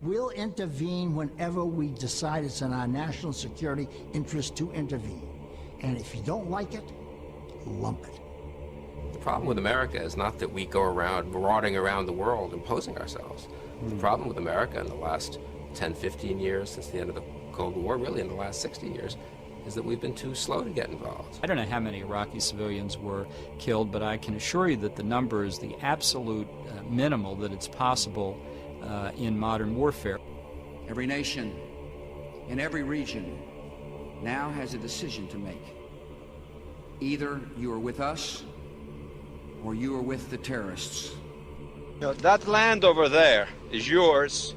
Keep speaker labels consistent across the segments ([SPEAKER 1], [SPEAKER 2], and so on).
[SPEAKER 1] We'll intervene whenever we decide it's in our national security interest to intervene. And if you don't like it, lump it.
[SPEAKER 2] The problem with America is not that we go around marauding around the world imposing ourselves. The problem with America in the last 10, 15 years, since the end of the Cold War, really in the last 60 years, is that we've been too slow to get involved.
[SPEAKER 3] I don't know how many Iraqi civilians were killed, but I can assure you that the number is the absolute minimal that it's possible in modern warfare.
[SPEAKER 4] Every nation in every region now has a decision to make. Either you are with us or you are with the terrorists.
[SPEAKER 5] You know, that land over there is yours.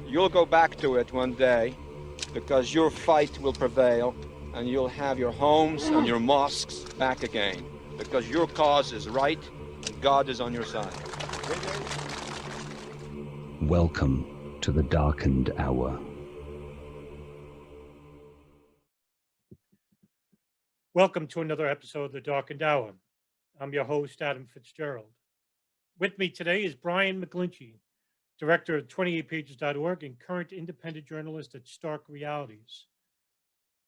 [SPEAKER 5] You'll go back to it one day because your fight will prevail and you'll have your homes and your mosques back again because your cause is right and God is on your side.
[SPEAKER 6] Welcome to the darkened hour.
[SPEAKER 7] Welcome to another episode of The Darkened Hour. I'm your host, Adam Fitzgerald. With me today is Brian McGlinchey, director of 28pages.org and current independent journalist at Stark Realities.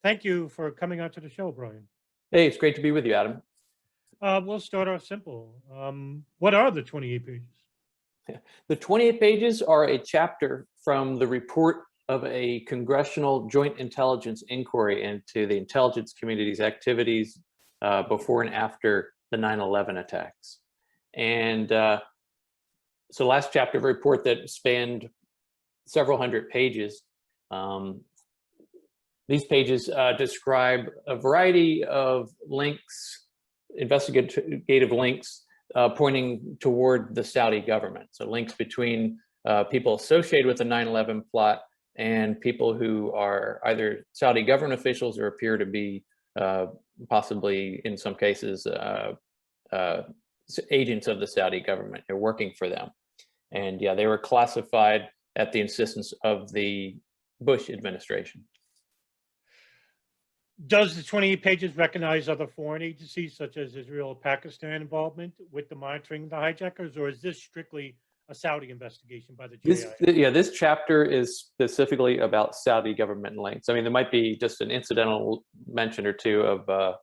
[SPEAKER 7] Thank you for coming on to the show, Brian.
[SPEAKER 8] Hey, it's great to be with you, Adam.
[SPEAKER 7] We'll start off simple. What are the 28 pages?
[SPEAKER 8] The 28 pages are a chapter from the report of a congressional joint intelligence inquiry into the intelligence community's activities before and after the 9/11 attacks. And so last chapter of a report that spanned several hundred pages. These pages describe a variety of links, investigative links, pointing toward the Saudi government. So links between people associated with the 9/11 plot and people who are either Saudi government officials or appear to be possibly, in some cases, agents of the Saudi government. They're working for them. And yeah, they were classified at the insistence of the Bush administration.
[SPEAKER 7] Does the 28 pages recognize other foreign agencies such as Israel or Pakistan involvement with the monitoring of the hijackers, or is this strictly a Saudi investigation by the JI?
[SPEAKER 8] This chapter is specifically about Saudi government links. I mean, there might be just an incidental mention or two of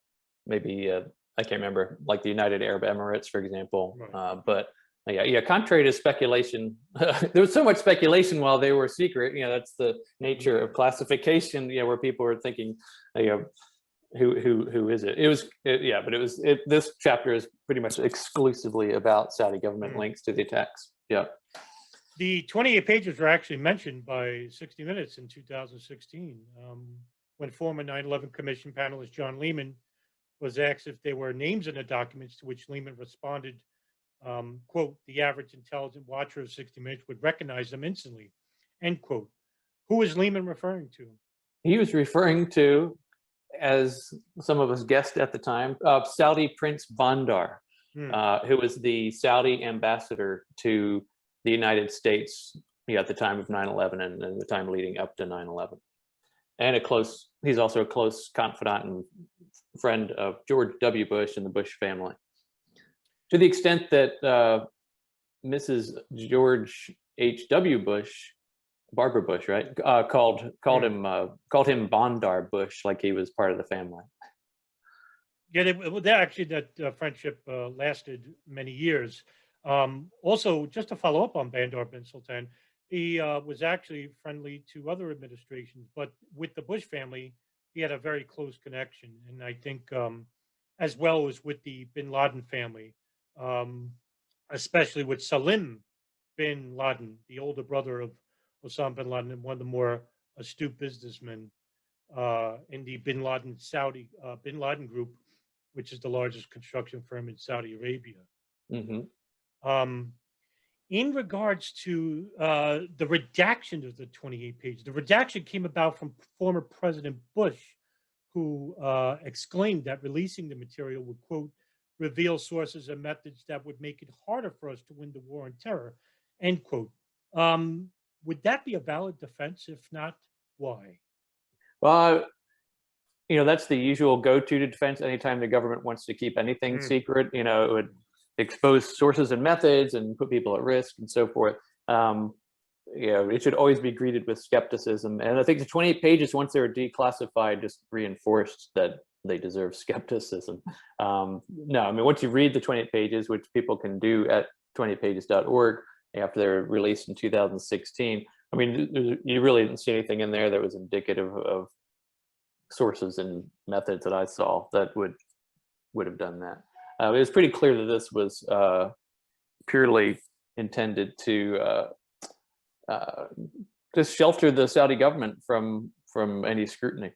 [SPEAKER 8] maybe, I can't remember, like the United Arab Emirates, for example. Right. But yeah, contrary to speculation, there was so much speculation while they were secret. That's the nature of classification. Where people were thinking, who is it? This chapter is pretty much exclusively about Saudi government links to the attacks. Yeah.
[SPEAKER 7] The 28 pages were actually mentioned by 60 Minutes in 2016 when former 9/11 Commission panelist John Lehman was asked if there were names in the documents, to which Lehman responded, quote, "The average intelligent watcher of 60 Minutes would recognize them instantly," end quote. Who is Lehman referring to?
[SPEAKER 8] He was referring to, as some of us guessed at the time, Saudi Prince Bandar, who was the Saudi ambassador to the United States at the time of 9/11 and the time leading up to 9/11. And he's also a close confidant and friend of George W. Bush and the Bush family. To the extent that Mrs. George H.W. Bush, Barbara Bush, right, called him Bandar Bush, like he was part of the family.
[SPEAKER 7] Yeah, that friendship lasted many years. Also, just to follow up on Bandar bin Sultan, he was actually friendly to other administrations, but with the Bush family, he had a very close connection, and I think as well as with the bin Laden family. Especially with Salim bin Laden, the older brother of Osama bin Laden and one of the more astute businessmen in the bin Laden Saudi bin Laden group, which is the largest construction firm in Saudi Arabia. Mm-hmm. In regards to the redaction of the 28 pages, the redaction came about from former President Bush, who exclaimed that releasing the material would, quote, "reveal sources and methods that would make it harder for us to win the war on terror," end quote. Would that be a valid defense? If not, why?
[SPEAKER 8] Well, that's the usual go-to defense anytime the government wants to keep anything secret. It would expose sources and methods and put people at risk and so forth. it should always be greeted with skepticism. And I think the 28 pages, once they were declassified, just reinforced that they deserve skepticism. No, I mean, once you read the 28 pages, which people can do at 28pages.org after they were released in 2016, I mean, you really didn't see anything in there that was indicative of sources and methods that I saw that would have done that. It was pretty clear that this was purely intended to just shelter the Saudi government from any scrutiny.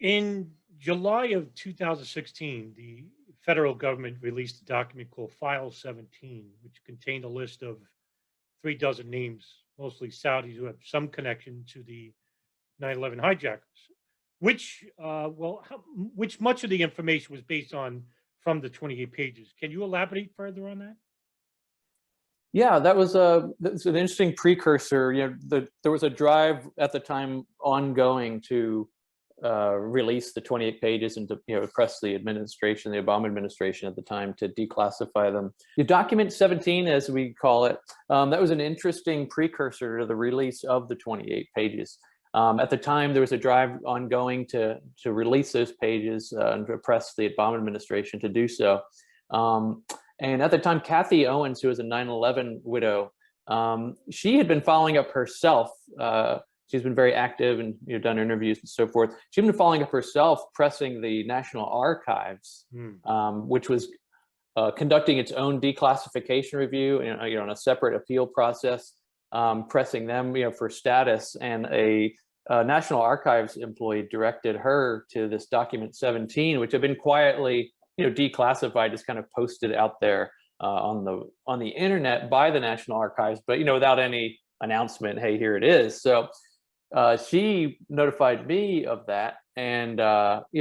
[SPEAKER 7] In July of 2016, the federal government released a document called File 17, which contained a list of 36 names, mostly Saudis who have some connection to the 9/11 hijackers, which much of the information was based on from the 28 pages. Can you elaborate further on that?
[SPEAKER 8] Yeah, that's an interesting precursor. There was a drive at the time ongoing to release the 28 pages and to press the administration, the Obama administration at the time, to declassify them. The document 17, as we call it, that was an interesting precursor to the release of the 28 pages. At the time, there was a drive ongoing to release those pages and to press the Obama administration to do so. And at the time, Kathy Owens, who was a 9/11 widow, she had been following up herself. She's been very active and done interviews and so forth. She'd been following up herself, pressing the National Archives, which was conducting its own declassification review, on a separate appeal process, pressing them, for status. And a National Archives employee directed her to this document 17, which had been quietly, declassified, just kind of posted out there on the internet by the National Archives, but without any announcement. Hey, here it is. So she notified me of that, and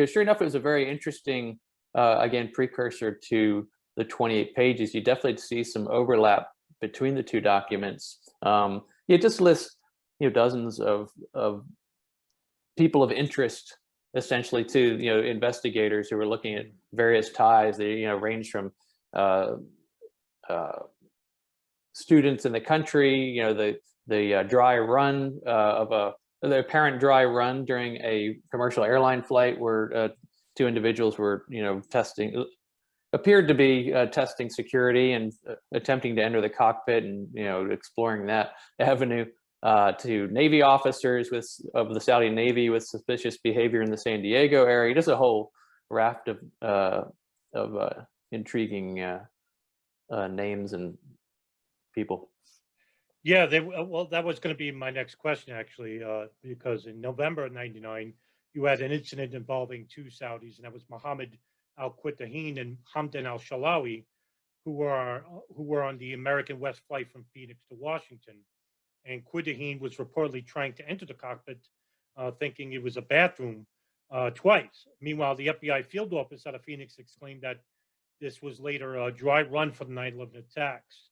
[SPEAKER 8] sure enough, it was a very interesting, again, precursor to the 28 pages. You definitely see some overlap between the two documents. It just lists dozens of people of interest, essentially, to investigators who were looking at various ties. They range from students in the country, the dry run the apparent dry run during a commercial airline flight where two individuals were appeared to be testing security and attempting to enter the cockpit and exploring that avenue, to Navy officers of the Saudi Navy with suspicious behavior in the San Diego area. Just a whole raft of intriguing names and people.
[SPEAKER 7] Yeah, well, that was going to be my next question, actually, because in November of '99, you had an incident involving two Saudis, and that was Mohammed al-Qutahin and Hamdan al-Shalawi, who were on the American West flight from Phoenix to Washington. And Qutahin was reportedly trying to enter the cockpit, thinking it was a bathroom, twice. Meanwhile, the FBI field office out of Phoenix exclaimed that this was later a dry run for the 9/11 attacks.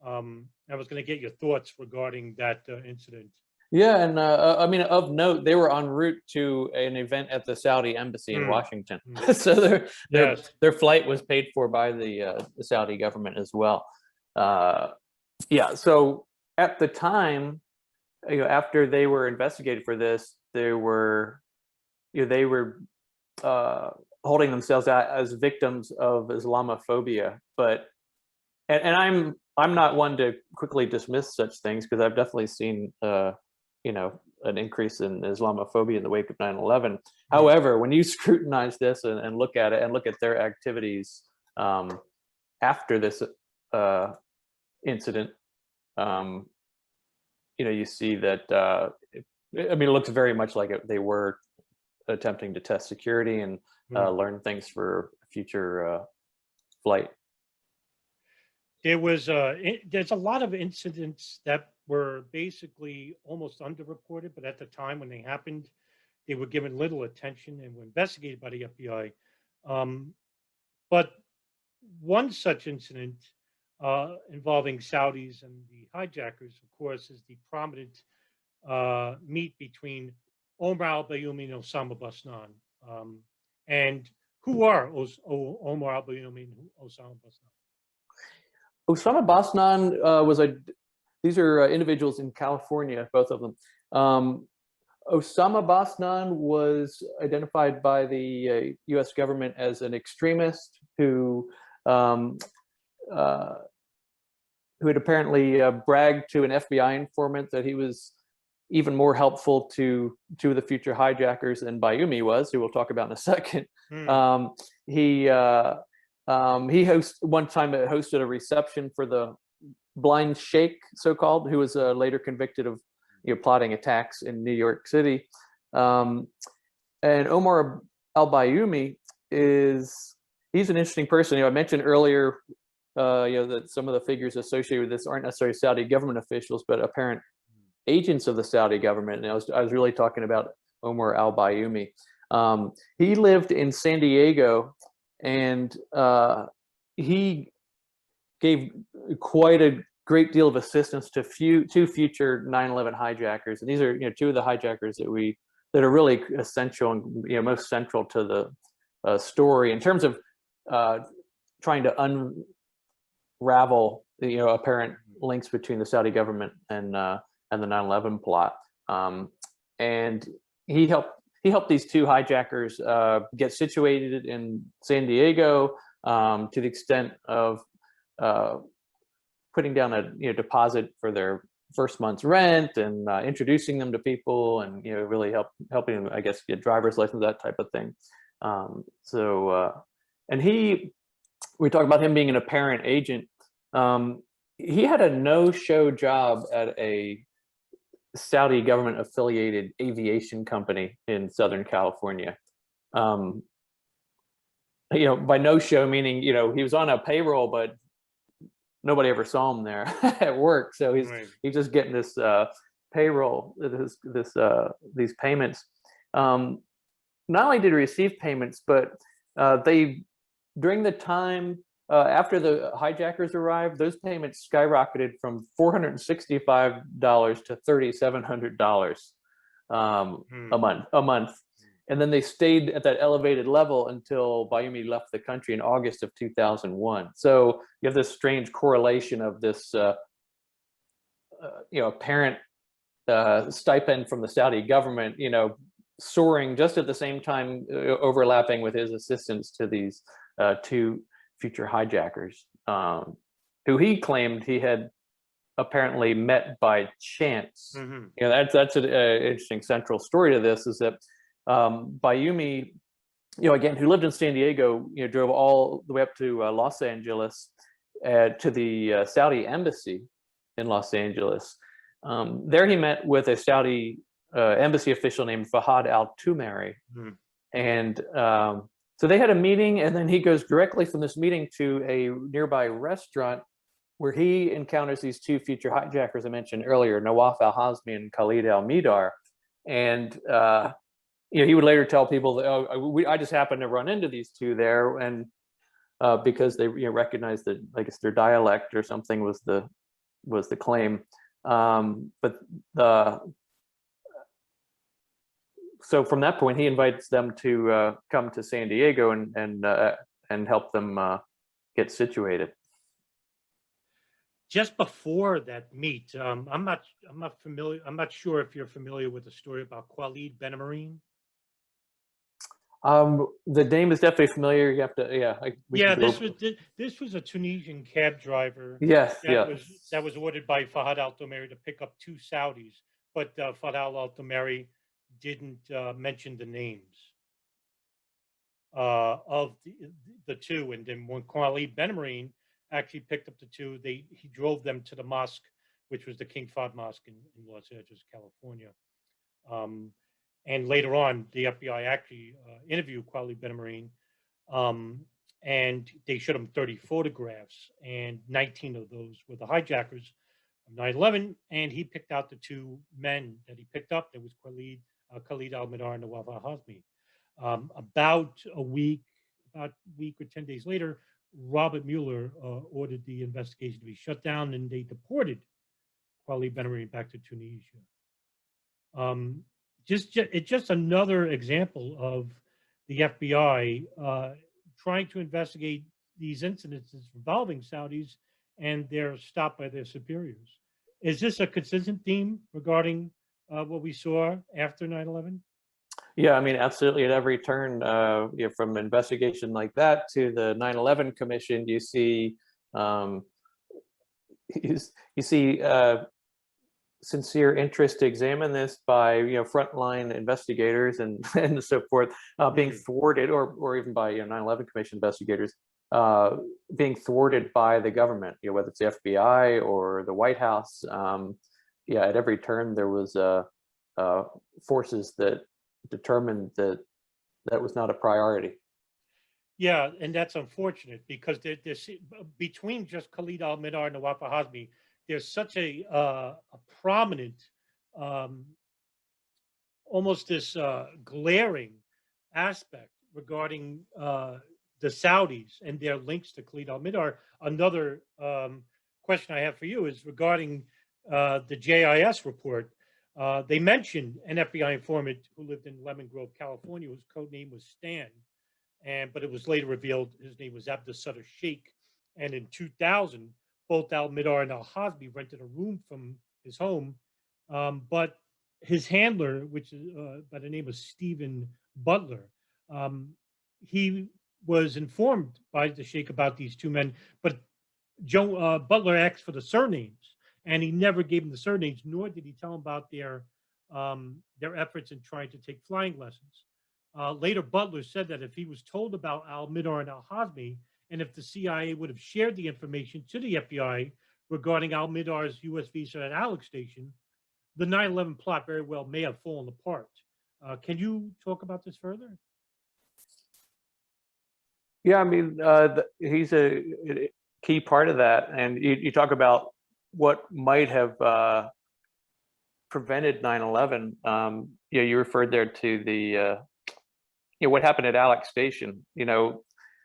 [SPEAKER 7] I was going to get your thoughts regarding that incident.
[SPEAKER 8] Yeah, and I mean, of note, they were en route to an event at the Saudi embassy in Washington, so their flight was paid for by the Saudi government as well. Yeah, so at the time, after they were investigated for this, they were holding themselves out as victims of Islamophobia. But and I'm not one to quickly dismiss such things, because I've definitely seen an increase in Islamophobia in the wake of 9/11. However, when you scrutinize this and look at it and look at their activities after this incident, you see that it looks very much like they were attempting to test security and learn things for future flight.
[SPEAKER 7] There's a lot of incidents that were basically almost underreported, but at the time when they happened, they were given little attention and were investigated by the FBI. But one such incident involving Saudis and the hijackers, of course, is the prominent meet between Omar al-Bayoumi and Osama Basnan. And who are Omar al-Bayoumi and Osama Basnan?
[SPEAKER 8] Osama Basnan was these are individuals in California, both of them. Osama Basnan was identified by the U.S. government as an extremist who had apparently bragged to an FBI informant that he was even more helpful to two of the future hijackers than Bayoumi was, who we'll talk about in a second. He one time hosted a reception for the blind sheikh, so-called, who was later convicted of plotting attacks in New York City. And Omar al-Bayoumi he's an interesting person. I mentioned earlier that some of the figures associated with this aren't necessarily Saudi government officials, but apparent agents of the Saudi government. And I was really talking about Omar al-Bayoumi. He lived in San Diego, and he gave quite a great deal of assistance to two future 9/11 hijackers. And these are two of the hijackers that are really essential and most central to the story in terms of trying to unravel apparent links between the Saudi government and the 9/11 plot. And he helped these two hijackers get situated in San Diego to the extent of putting down a deposit for their first month's rent and introducing them to people and really helping them, I guess, get driver's license, that type of thing. And we talk about him being an apparent agent. He had a no-show job at a Saudi government affiliated aviation company in Southern California. By no-show meaning he was on a payroll, but nobody ever saw him there at work. So he's just getting this payroll, these payments. Not only did he receive payments, but during the time after the hijackers arrived, those payments skyrocketed from $465 to $3,700 a month. And then they stayed at that elevated level until Bayoumi left the country in August of 2001. So you have this strange correlation of this, apparent stipend from the Saudi government, soaring just at the same time, overlapping with his assistance to these two future hijackers, who he claimed he had apparently met by chance. That's an interesting central story to this, is that Bayoumi, again, who lived in San Diego, drove all the way up to Los Angeles to the Saudi embassy in Los Angeles. There he met with a Saudi embassy official named Fahad al-Tumari. And so they had a meeting, and then he goes directly from this meeting to a nearby restaurant where he encounters these two future hijackers I mentioned earlier, Nawaf al-Hazmi and Khalid al-Midar. And he would later tell people that, I just happened to run into these two there, and because they recognized that, I guess, their dialect or something was the claim. So from that point, he invites them to come to San Diego and help them get situated.
[SPEAKER 7] Just before that meet, I'm not familiar. I'm not sure if you're familiar with the story about Khalid Ben-Amareen.
[SPEAKER 8] The name is definitely familiar. You have to,
[SPEAKER 7] this was a Tunisian cab driver.
[SPEAKER 8] Yes,
[SPEAKER 7] that was ordered by Fahad al-Tumari to pick up two Saudis, but Fahad al-Tumari didn't mention the names of the two, and then when Khalid Ben-Amareen actually picked up the two, he drove them to the mosque, which was the King Fahd Mosque in Los Angeles, California. And later on, the FBI actually interviewed Khalid Ben-Amareen, and they showed him 30 photographs, and 19 of those were the hijackers of 9/11. And he picked out the two men that he picked up. There was Khalid al-Midar and Nawaf al-Hazmi. About a week or 10 days later, Robert Mueller ordered the investigation to be shut down, and they deported Khalid Ben-Amareen back to Tunisia. It's just another example of the FBI trying to investigate these incidents involving Saudis and they're stopped by their superiors. Is this a consistent theme regarding what we saw after 9/11?
[SPEAKER 8] Yeah, I mean, absolutely. At every turn, from an investigation like that to the 9/11 Commission, you see, you see sincere interest to examine this by frontline investigators and and so forth, being thwarted, or even by 9/11 Commission investigators being thwarted by the government, whether it's the FBI or the White House. At every turn there was forces that determined that that was not a priority.
[SPEAKER 7] Yeah, and that's unfortunate because there's between just Khalid al-Mihdhar and Nawaf al-Hazmi, there's such a prominent, almost this glaring aspect regarding the Saudis and their links to Khalid al-Mihdhar. Another question I have for you is regarding the JIS report. They mentioned an FBI informant who lived in Lemon Grove, California, whose code name was Stan, but it was later revealed his name was Abdussatter Sheikh. And in 2000, both al-Mihdhar and al-Hazmi rented a room from his home, but his handler, which is by the name of Stephen Butler, he was informed by the Sheikh about these two men, but Butler asked for the surnames, and he never gave him the surnames, nor did he tell him about their efforts in trying to take flying lessons. Later, Butler said that if he was told about al-Mihdhar and al-Hazmi, and if the CIA would have shared the information to the FBI regarding al-Mihdhar's U.S. visa at Alex Station, the 9/11 plot very well may have fallen apart. Can you talk about this further?
[SPEAKER 8] Yeah, I mean, he's a key part of that. And you talk about what might have prevented 9/11. You referred there to the, what happened at Alex Station.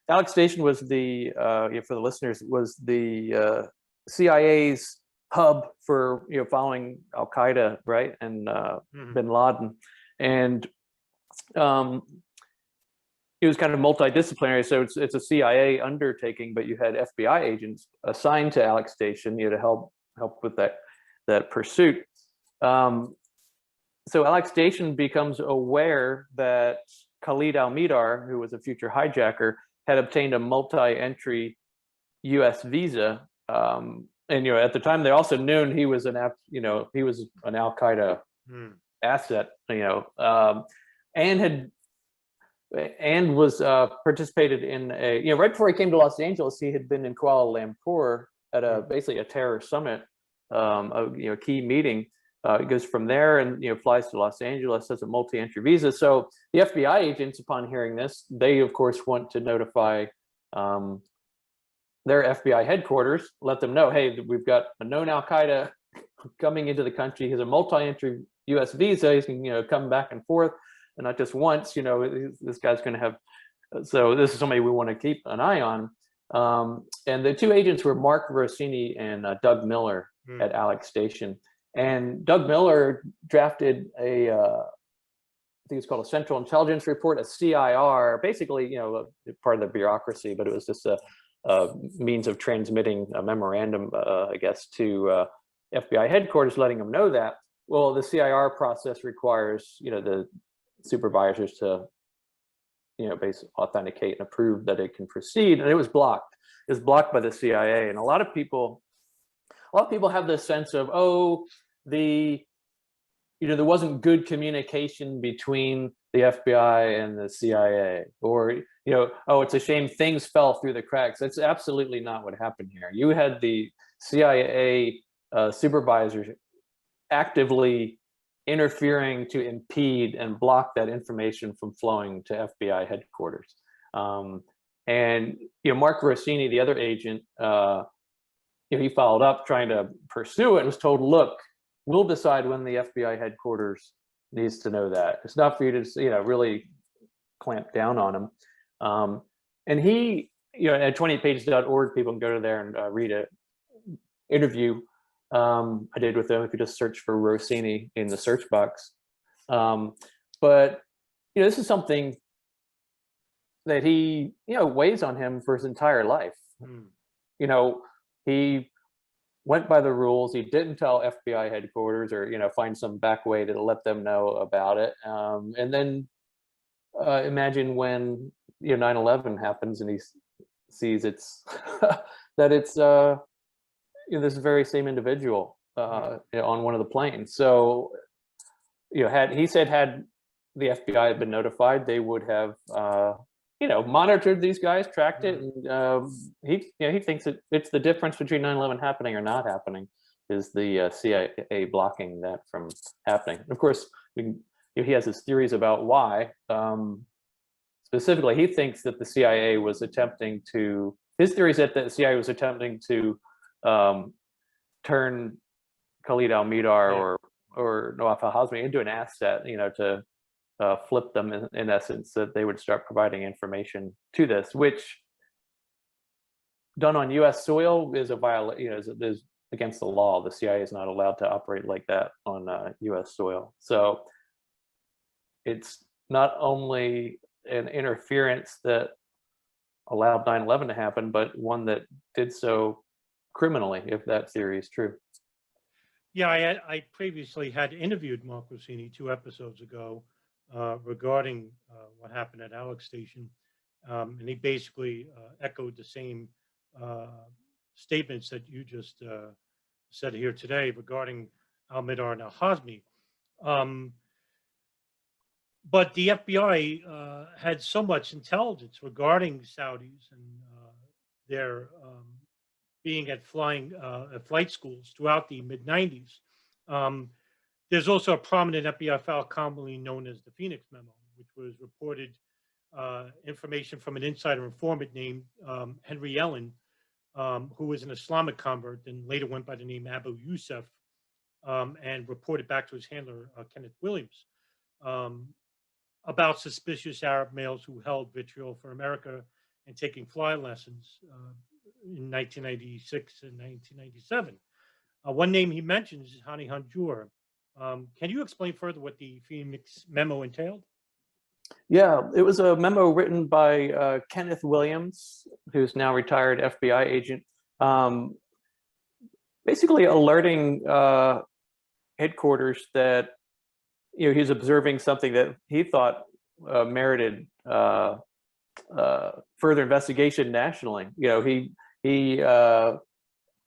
[SPEAKER 8] Alex Station was the, for the listeners, was the CIA's hub for following Al Qaeda, right, and Bin Laden, and it was kind of multidisciplinary. So it's a CIA undertaking, but you had FBI agents assigned to Alex Station, to help with that pursuit. So Alex Station becomes aware that Khalid al-Mihdhar, who was a future hijacker, had obtained a multi-entry U.S. visa, and at the time they also knew he was an Al Qaeda asset, and was participated in a right before he came to Los Angeles, he had been in Kuala Lumpur at basically a terror summit, a key meeting. He goes from there and flies to Los Angeles, has a multi-entry visa. So the FBI agents, upon hearing this, they of course want to notify their FBI headquarters, let them know, hey, we've got a known Al Qaeda coming into the country. He has a multi-entry U.S. visa. He can come back and forth, and not just once. This guy's going to have. So this is somebody we want to keep an eye on. And the two agents were Mark Rossini and Doug Miller at Alex Station. And Doug Miller drafted I think it's called a Central Intelligence Report, a CIR, basically, part of the bureaucracy, but it was just a means of transmitting a memorandum, I guess, to FBI headquarters, letting them know that. Well, the CIR process requires, the supervisors to, basically authenticate and approve that it can proceed, and it was blocked. It was blocked by the CIA, and a lot of people have this sense of, there wasn't good communication between the FBI and the CIA, or it's a shame things fell through the cracks. That's absolutely not what happened here. You had the CIA supervisors actively interfering to impede and block that information from flowing to FBI headquarters. And Mark Rossini, the other agent, he followed up trying to pursue it and was told, look, we'll decide when the FBI headquarters needs to know that. It's not for you to, really clamp down on him. And he, at 28pages.org, people can go to there and read an interview I did with him if you just search for Rossini in the search box. But, this is something that he, weighs on him for his entire life. he went by the rules. He didn't tell FBI headquarters, or find some back way to let them know about it. And then imagine when 9/11 happens, and he sees it's that it's this very same individual on one of the planes. So had the FBI had been notified, they would have monitored these guys, tracked it, and he thinks it's the difference between 9/11 happening or not happening is the CIA blocking that from happening. Of course, he has his theories about why. Specifically, he thinks that the CIA was attempting to. His theory is that the CIA was attempting to turn Khalid al-Mihdhar or Nawaf al-Hazmi into an asset, to flip them in essence, that they would start providing information to this, which done on U.S. soil is a violation, is against the law. The CIA is not allowed to operate like that on U.S. soil. So it's not only an interference that allowed 9/11 to happen, but one that did so criminally, if that theory is true.
[SPEAKER 7] Yeah, I previously had interviewed Mark Rossini 2 episodes ago regarding what happened at Alex Station, and he basically echoed the same statements that you just said here today regarding al-Mihdhar and al-Hazmi. But the FBI had so much intelligence regarding Saudis and their being at flight schools throughout the mid-90s. There's also a prominent FBI file commonly known as the Phoenix Memo, which was reported information from an insider informant named Henry Ellen, who was an Islamic convert and later went by the name Abu Yusuf, and reported back to his handler, Kenneth Williams, about suspicious Arab males who held vitriol for America and taking fly lessons in 1996 and 1997. One name he mentions is Hani Hanjour. Can you explain further what the Phoenix Memo entailed?
[SPEAKER 8] Yeah, it was a memo written by Kenneth Williams, who's now retired FBI agent, basically alerting headquarters that he's observing something that he thought merited further investigation nationally. He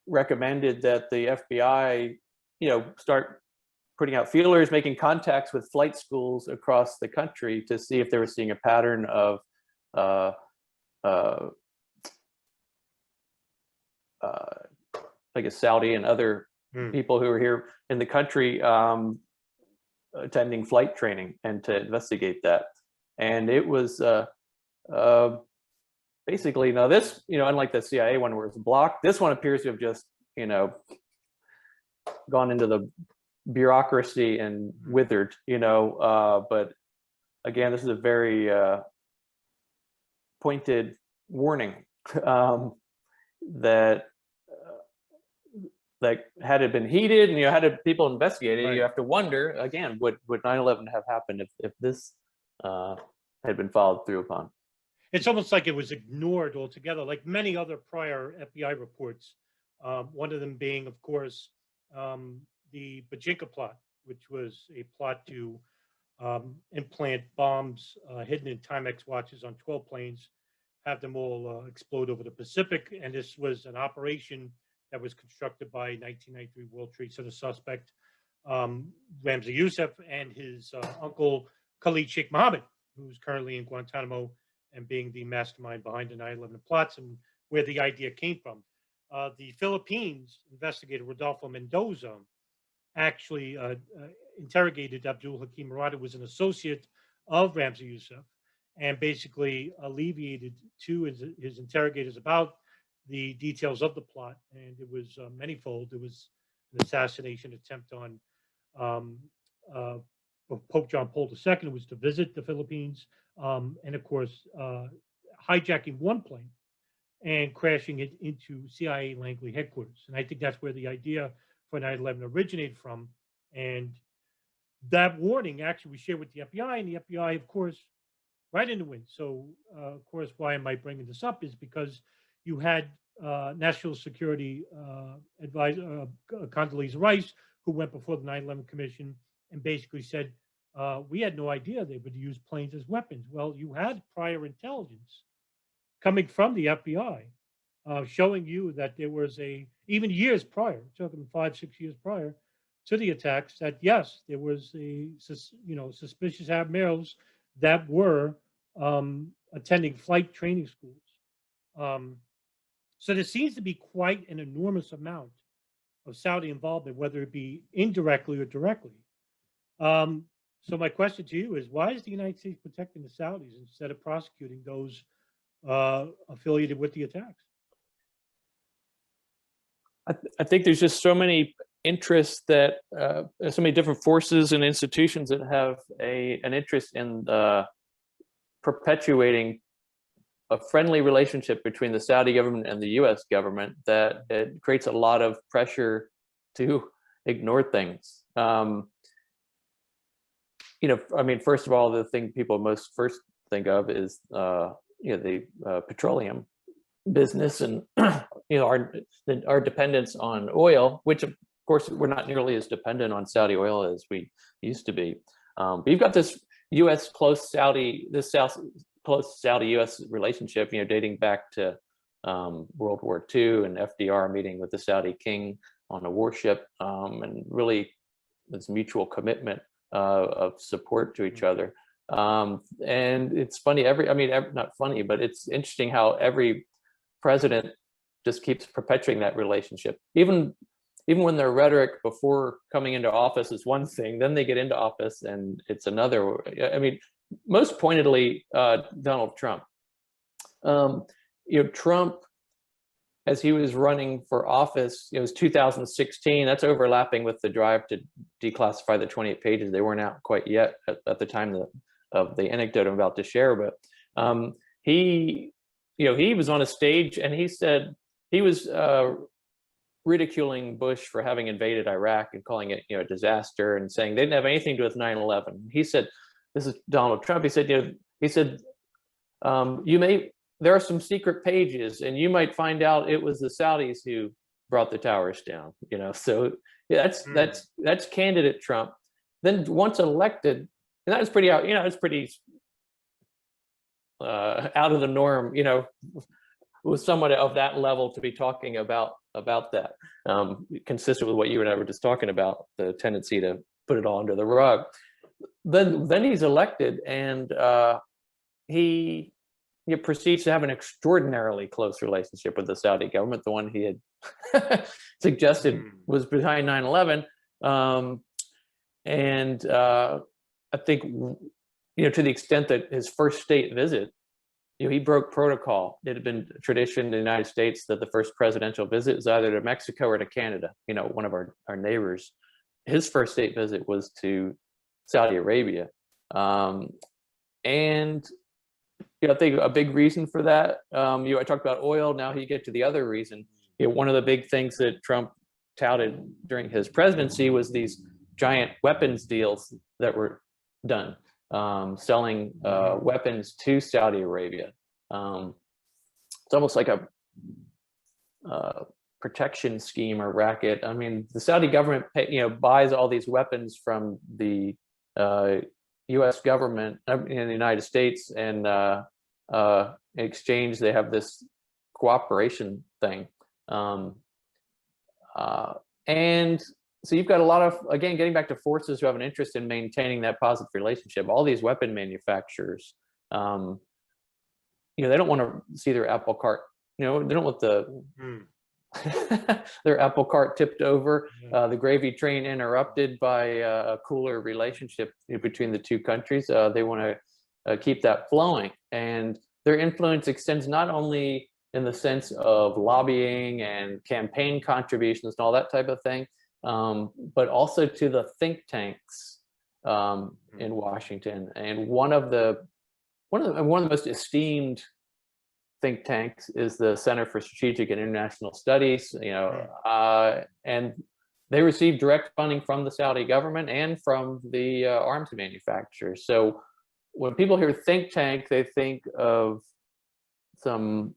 [SPEAKER 8] recommended that the FBI, start putting out feelers, making contacts with flight schools across the country to see if they were seeing a pattern of I guess Saudi and other people who are here in the country attending flight training, and to investigate that. And it was basically, now this, unlike the CIA one where it's blocked, this one appears to have just, gone into the bureaucracy and withered, but again, this is a very pointed warning that had it been heated and had people investigated, right, you have to wonder again, would 9/11 have happened if this had been followed through upon?
[SPEAKER 7] It's almost like it was ignored altogether, like many other prior FBI reports. One of them being, of course, the Bajica Plot, which was a plot to implant bombs hidden in Timex watches on 12 planes, have them all explode over the Pacific. And this was an operation that was constructed by 1993 World Trade Center suspect Ramzi Youssef and his uncle Khalid Sheikh Mohammed, who's currently in Guantanamo and being the mastermind behind the 9/11 plots and where the idea came from. The Philippines investigator Rodolfo Mendoza actually interrogated Abdul Hakim Murad, who was an associate of Ramzi Youssef, and basically alleviated to his interrogators about the details of the plot. And it was manifold. It was an assassination attempt on Pope John Paul II, who was to visit the Philippines, and of course, hijacking one plane and crashing it into CIA Langley headquarters. And I think that's where the idea for 9/11 originated from. And that warning actually we shared with the FBI, and the FBI, of course, right in the wind. So, of course, why am I bringing this up is because you had National Security Advisor Condoleezza Rice, who went before the 9/11 Commission and basically said, we had no idea they would use planes as weapons. Well, you had prior intelligence coming from the FBI showing you that there was even years prior, talking 5-6 years prior to the attacks, that yes, there was suspicious admirals that were attending flight training schools. So there seems to be quite an enormous amount of Saudi involvement, whether it be indirectly or directly. So my question to you is, why is the United States protecting the Saudis instead of prosecuting those affiliated with the attacks?
[SPEAKER 8] I think there's just so many interests that so many different forces and institutions that have an interest in perpetuating a friendly relationship between the Saudi government and the U.S. government, that it creates a lot of pressure to ignore things. I mean, first of all, the thing people most first think of is the petroleum business and our dependence on oil, which of course we're not nearly as dependent on Saudi oil as we used to be. But you've got this close Saudi-U.S. relationship, dating back to World War II and FDR meeting with the Saudi king on a warship, and really this mutual commitment of support to each other. And it's funny, not funny, but it's interesting how every president just keeps perpetuating that relationship. Even when their rhetoric before coming into office is one thing, then they get into office and it's another. I mean, most pointedly, Donald Trump. Trump, as he was running for office, it was 2016. That's overlapping with the drive to declassify the 28 pages. They weren't out quite yet at the time of the anecdote I'm about to share. But he was on a stage and he said he was ridiculing Bush for having invaded Iraq and calling it a disaster and saying they didn't have anything to do with 9/11. He said, this is Donald Trump. He said, there are some secret pages and you might find out it was the Saudis who brought the towers down, so yeah, that's candidate Trump. Then once elected, and that was pretty out, it's pretty out of the norm, was somewhat of that level to be talking about that, consistent with what you and I were just talking about, the tendency to put it all under the rug. Then he's elected and he proceeds to have an extraordinarily close relationship with the Saudi government, the one he had suggested was behind 9/11. And I think, to the extent that his first state visit, he broke protocol. It had been tradition in the United States that the first presidential visit is either to Mexico or to Canada, one of our neighbors. His first state visit was to Saudi Arabia. And I think a big reason for that, I talked about oil, now you get to the other reason. One of the big things that Trump touted during his presidency was these giant weapons deals that were done, selling weapons to Saudi Arabia. It's almost like a protection scheme or racket. I mean, the Saudi government buys all these weapons from the U.S. government in the United States, and in exchange they have this cooperation thing, and so you've got a lot of, again, getting back to forces who have an interest in maintaining that positive relationship. All these weapon manufacturers, they don't want to see their apple cart, they don't want their apple cart tipped over, the gravy train interrupted by a cooler relationship between the two countries. They want to keep that flowing, and their influence extends not only in the sense of lobbying and campaign contributions and all that type of thing, but also to the think tanks in Washington. And one of the most esteemed think tanks is the Center for Strategic and International Studies, and they receive direct funding from the Saudi government and from the arms manufacturers. So when people hear think tank, they think of some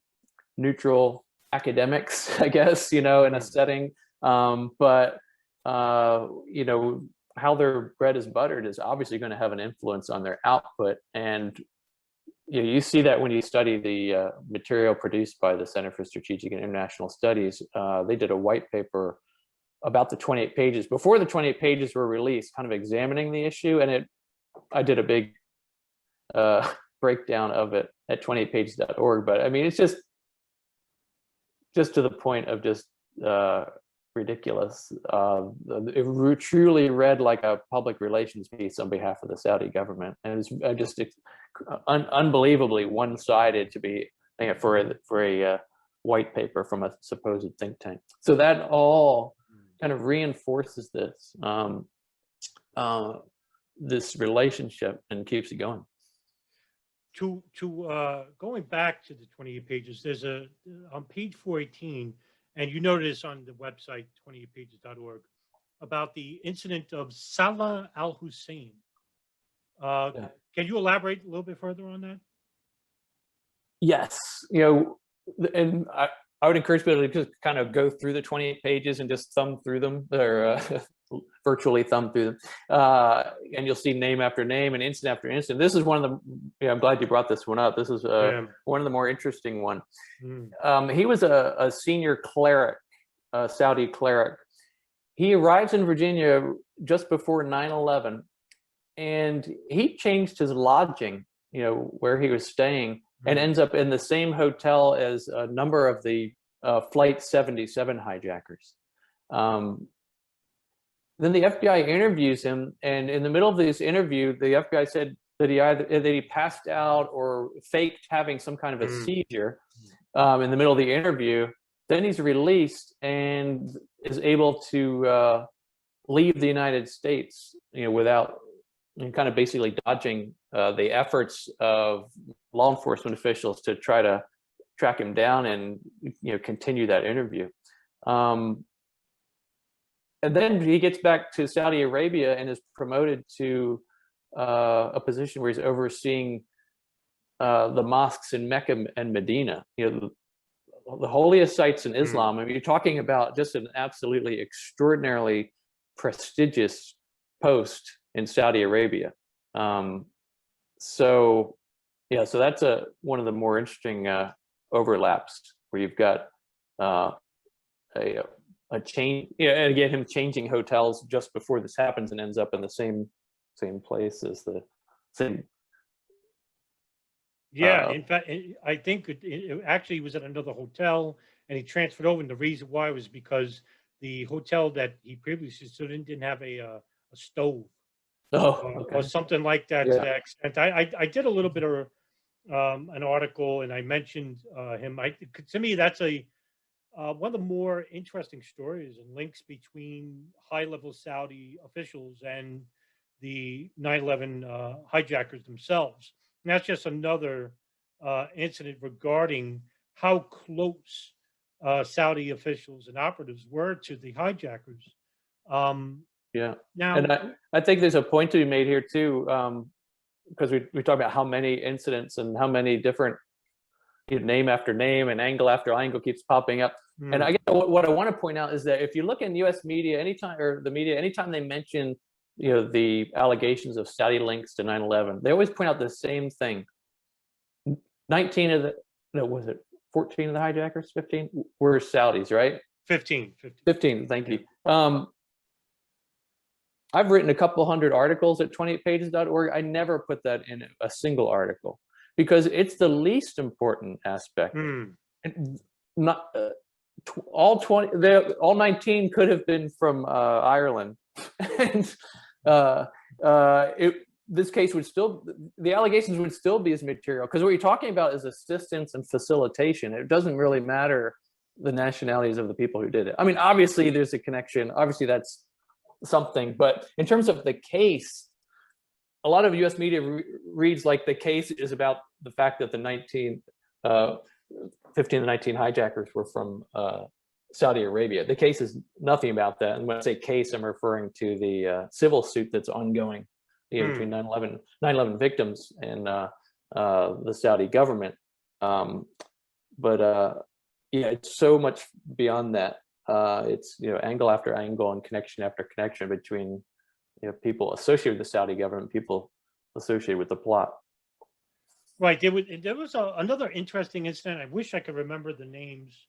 [SPEAKER 8] neutral academics, I guess, in a setting. But how their bread is buttered is obviously going to have an influence on their output. And you see that when you study the material produced by the Center for Strategic and International Studies. They did a white paper about the 28 pages before the 28 pages were released, kind of examining the issue. And I did a big breakdown of it at 28pages.org. But I mean, it's just to the point of just ridiculous. It truly read like a public relations piece on behalf of the Saudi government, and it's just unbelievably one-sided to be for a white paper from a supposed think tank. So that all kind of reinforces this relationship and keeps it going.
[SPEAKER 7] To going back to the 28 pages, there's on page 418, and you notice on the website 28pages.org about the incident of Salah al-Hussein. Can you elaborate a little bit further on that?
[SPEAKER 8] Yes, and I would encourage people to just kind of go through the 28 pages and just thumb through them, or virtually thumb through them, and you'll see name after name and incident after incident. This is one of the, I'm glad you brought this one up. This is one of the more interesting ones. He was a senior cleric, a Saudi cleric. He arrives in Virginia just before 9/11, and he changed his lodging, where he was staying, and ends up in the same hotel as a number of the Flight 77 hijackers. Then the FBI interviews him, and in the middle of this interview, the FBI said that he passed out or faked having some kind of a seizure in the middle of the interview. Then he's released and is able to leave the United States, without, kind of basically dodging the efforts of law enforcement officials to try to track him down and continue that interview. And then he gets back to Saudi Arabia and is promoted to a position where he's overseeing the mosques in Mecca and Medina, the holiest sites in Islam. I mean, you're talking about just an absolutely extraordinarily prestigious post in Saudi Arabia. So that's one of the more interesting overlaps, where you've got a change, and again, him changing hotels just before this happens and ends up in the same place as the same.
[SPEAKER 7] Yeah, in fact, I think it actually was at another hotel, and he transferred over, and the reason why was because the hotel that he previously stood in didn't have a stove. Or something like that, to that extent. I did a little bit of an article, and I mentioned him. To me, that's one of the more interesting stories and links between high-level Saudi officials and the 9/11 hijackers themselves. And that's just another incident regarding how close Saudi officials and operatives were to the hijackers. Now,
[SPEAKER 8] and I think there's a point to be made here too, because we talk about how many incidents and how many different name after name and angle after angle keeps popping up. And I guess what I want to point out is that if you look in U.S. media, anytime they mention the allegations of Saudi links to 9/11, they always point out the same thing. 14 of the hijackers, 15 were Saudis, right?
[SPEAKER 7] 15.
[SPEAKER 8] 15, thank you. I've written a couple hundred articles at 28pages.org. I never put that in a single article because it's the least important aspect. Not all 19 could have been from Ireland, and this case would still, the allegations would still be as material, because what you're talking about is assistance and facilitation. It doesn't really matter the nationalities of the people who did it. I mean, obviously there's a connection. Obviously that's something, but in terms of the case, a lot of U.S. media reads like the case is about the fact that the 15 to 19 hijackers were from Saudi Arabia. The case is nothing about that. And when I say case, I'm referring to the civil suit that's ongoing between 9/11 victims and the Saudi government. yeah, it's so much beyond that. It's, you know, angle after angle and connection after connection between, you know, people associated with the Saudi government, people associated with the plot.
[SPEAKER 7] Right. There was another interesting incident. I wish I could remember the names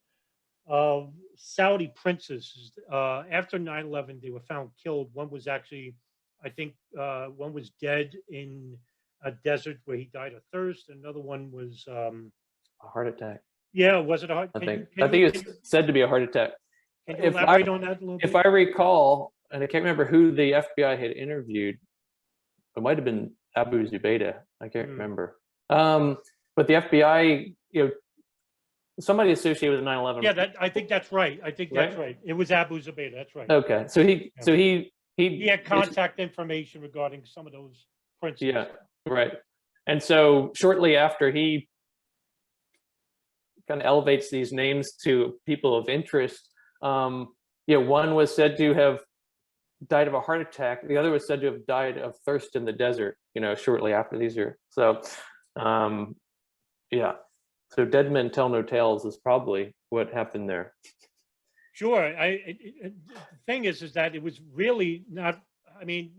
[SPEAKER 7] of Saudi princes. After 9/11, they were found killed. One was actually, I think, one was dead in a desert where he died of thirst. Another one was,
[SPEAKER 8] A heart attack.
[SPEAKER 7] yeah, was it a heart?
[SPEAKER 8] I think it was said to be a heart attack.
[SPEAKER 7] Can you elaborate on that a little bit?
[SPEAKER 8] If I recall, and I can't remember who the FBI had interviewed, it might have been Abu Zubaydah. I can't remember. But the FBI, you know, somebody associated with 9/11.
[SPEAKER 7] Yeah, I think that's right. I think that's right. It was Abu Zubaydah. That's right.
[SPEAKER 8] Okay, so he
[SPEAKER 7] had contact information regarding some of those princes.
[SPEAKER 8] Yeah, right. And so shortly after, he kind of elevates these names to people of interest. You know, one was said to have died of a heart attack. The other was said to have died of thirst in the desert, you know, shortly after these are. So, yeah. So dead men tell no tales is probably what happened there.
[SPEAKER 7] Sure. The thing is that it was really not, I mean,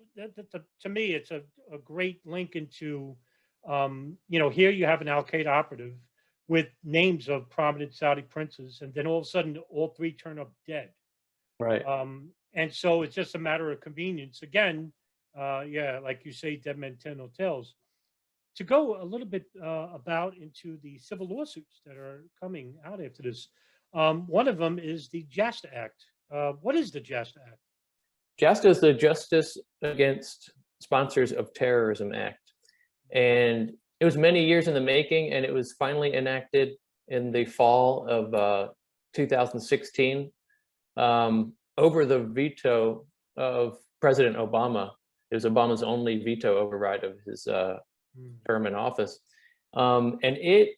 [SPEAKER 7] to me, it's a great link into, you know, here you have an Al-Qaeda operative with names of prominent Saudi princes, and then all of a sudden, all three turn up dead.
[SPEAKER 8] Right.
[SPEAKER 7] And so it's just a matter of convenience. Again, yeah, like you say, dead men tell no tales. To go a little bit about into the civil lawsuits that are coming out after this, one of them is the JASTA Act. What is the JASTA Act?
[SPEAKER 8] JASTA is the Justice Against Sponsors of Terrorism Act. And it was many years in the making, and it was finally enacted in the fall of 2016 over the veto of President Obama. It was Obama's only veto override of his term in office. And it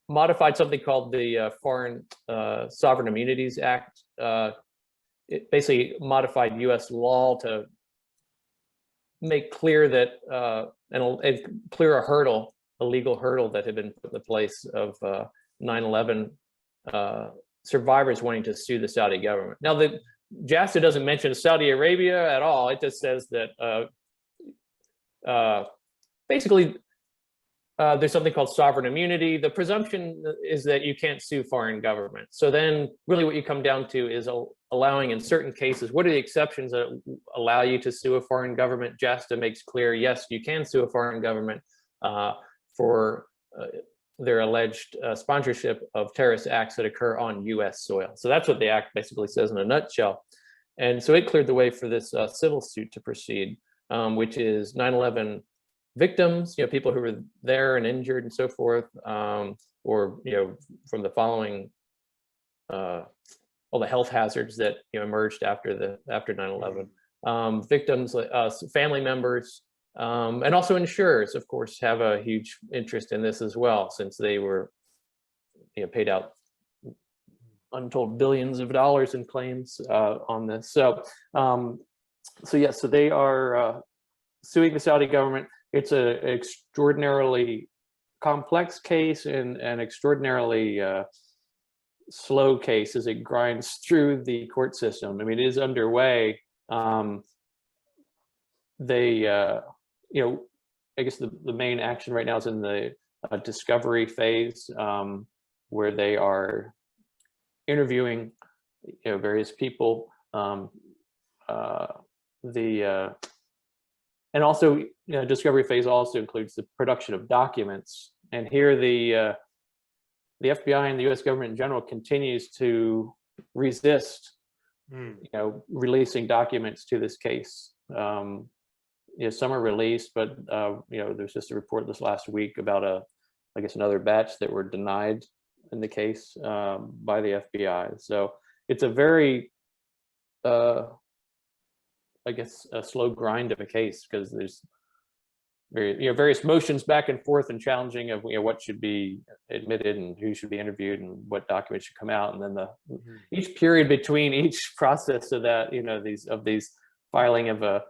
[SPEAKER 8] modified something called the Foreign Sovereign Immunities Act. It basically modified U.S. law to make clear that and clear a hurdle, a legal hurdle that had been put in the place of 9/11 survivors wanting to sue the Saudi government. Now, the JASTA doesn't mention Saudi Arabia at all. It just says that basically there's something called sovereign immunity. The presumption is that you can't sue foreign governments. So then really what you come down to is allowing in certain cases, what are the exceptions that allow you to sue a foreign government? JASTA makes clear, yes, you can sue a foreign government for their alleged sponsorship of terrorist acts that occur on US soil. So that's what the act basically says in a nutshell. And so it cleared the way for this civil suit to proceed, which is 9/11 victims, you know, people who were there and injured and so forth, or, you know, from the following, all the health hazards that, you know, emerged after 9/11, victims, family members, and also insurers, of course, have a huge interest in this as well, since they were, you know, paid out untold billions of dollars in claims on this. So, so they are suing the Saudi government. It's an extraordinarily complex case and an extraordinarily slow case as it grinds through the court system. I mean, it is underway. You know, I guess the main action right now is in the discovery phase, where they are interviewing, you know, various people. And also, you know, discovery phase also includes the production of documents. And here the FBI and the U.S. government in general continues to resist, you know, releasing documents to this case. You know, some are released, but you know, there's just a report this last week about I guess another batch that were denied in the case by the FBI. So it's a very I guess a slow grind of a case, because there's various motions back and forth and challenging of, you know, what should be admitted and who should be interviewed and what documents should come out, and then each period between each process of that, you know, these filing of a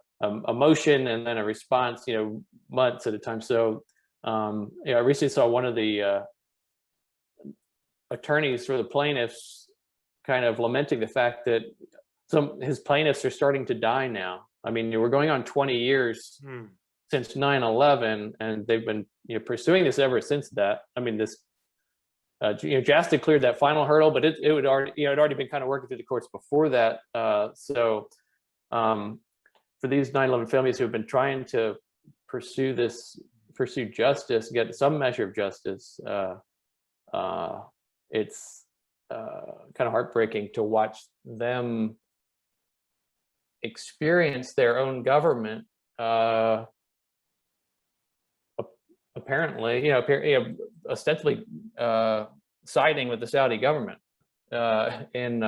[SPEAKER 8] motion and then a response, you know, months at a time. So you know, I recently saw one of the attorneys for the plaintiffs kind of lamenting the fact that his plaintiffs are starting to die now. I mean, we're going on 20 years since 9/11, and they've been pursuing this ever since that. I mean, this JASTA cleared that final hurdle, but it would already it'd already been kind of working through the courts before that. So for these 9/11 families who have been trying to pursue justice, get some measure of justice, it's kind of heartbreaking to watch them experience their own government apparently, ostensibly siding with the Saudi government in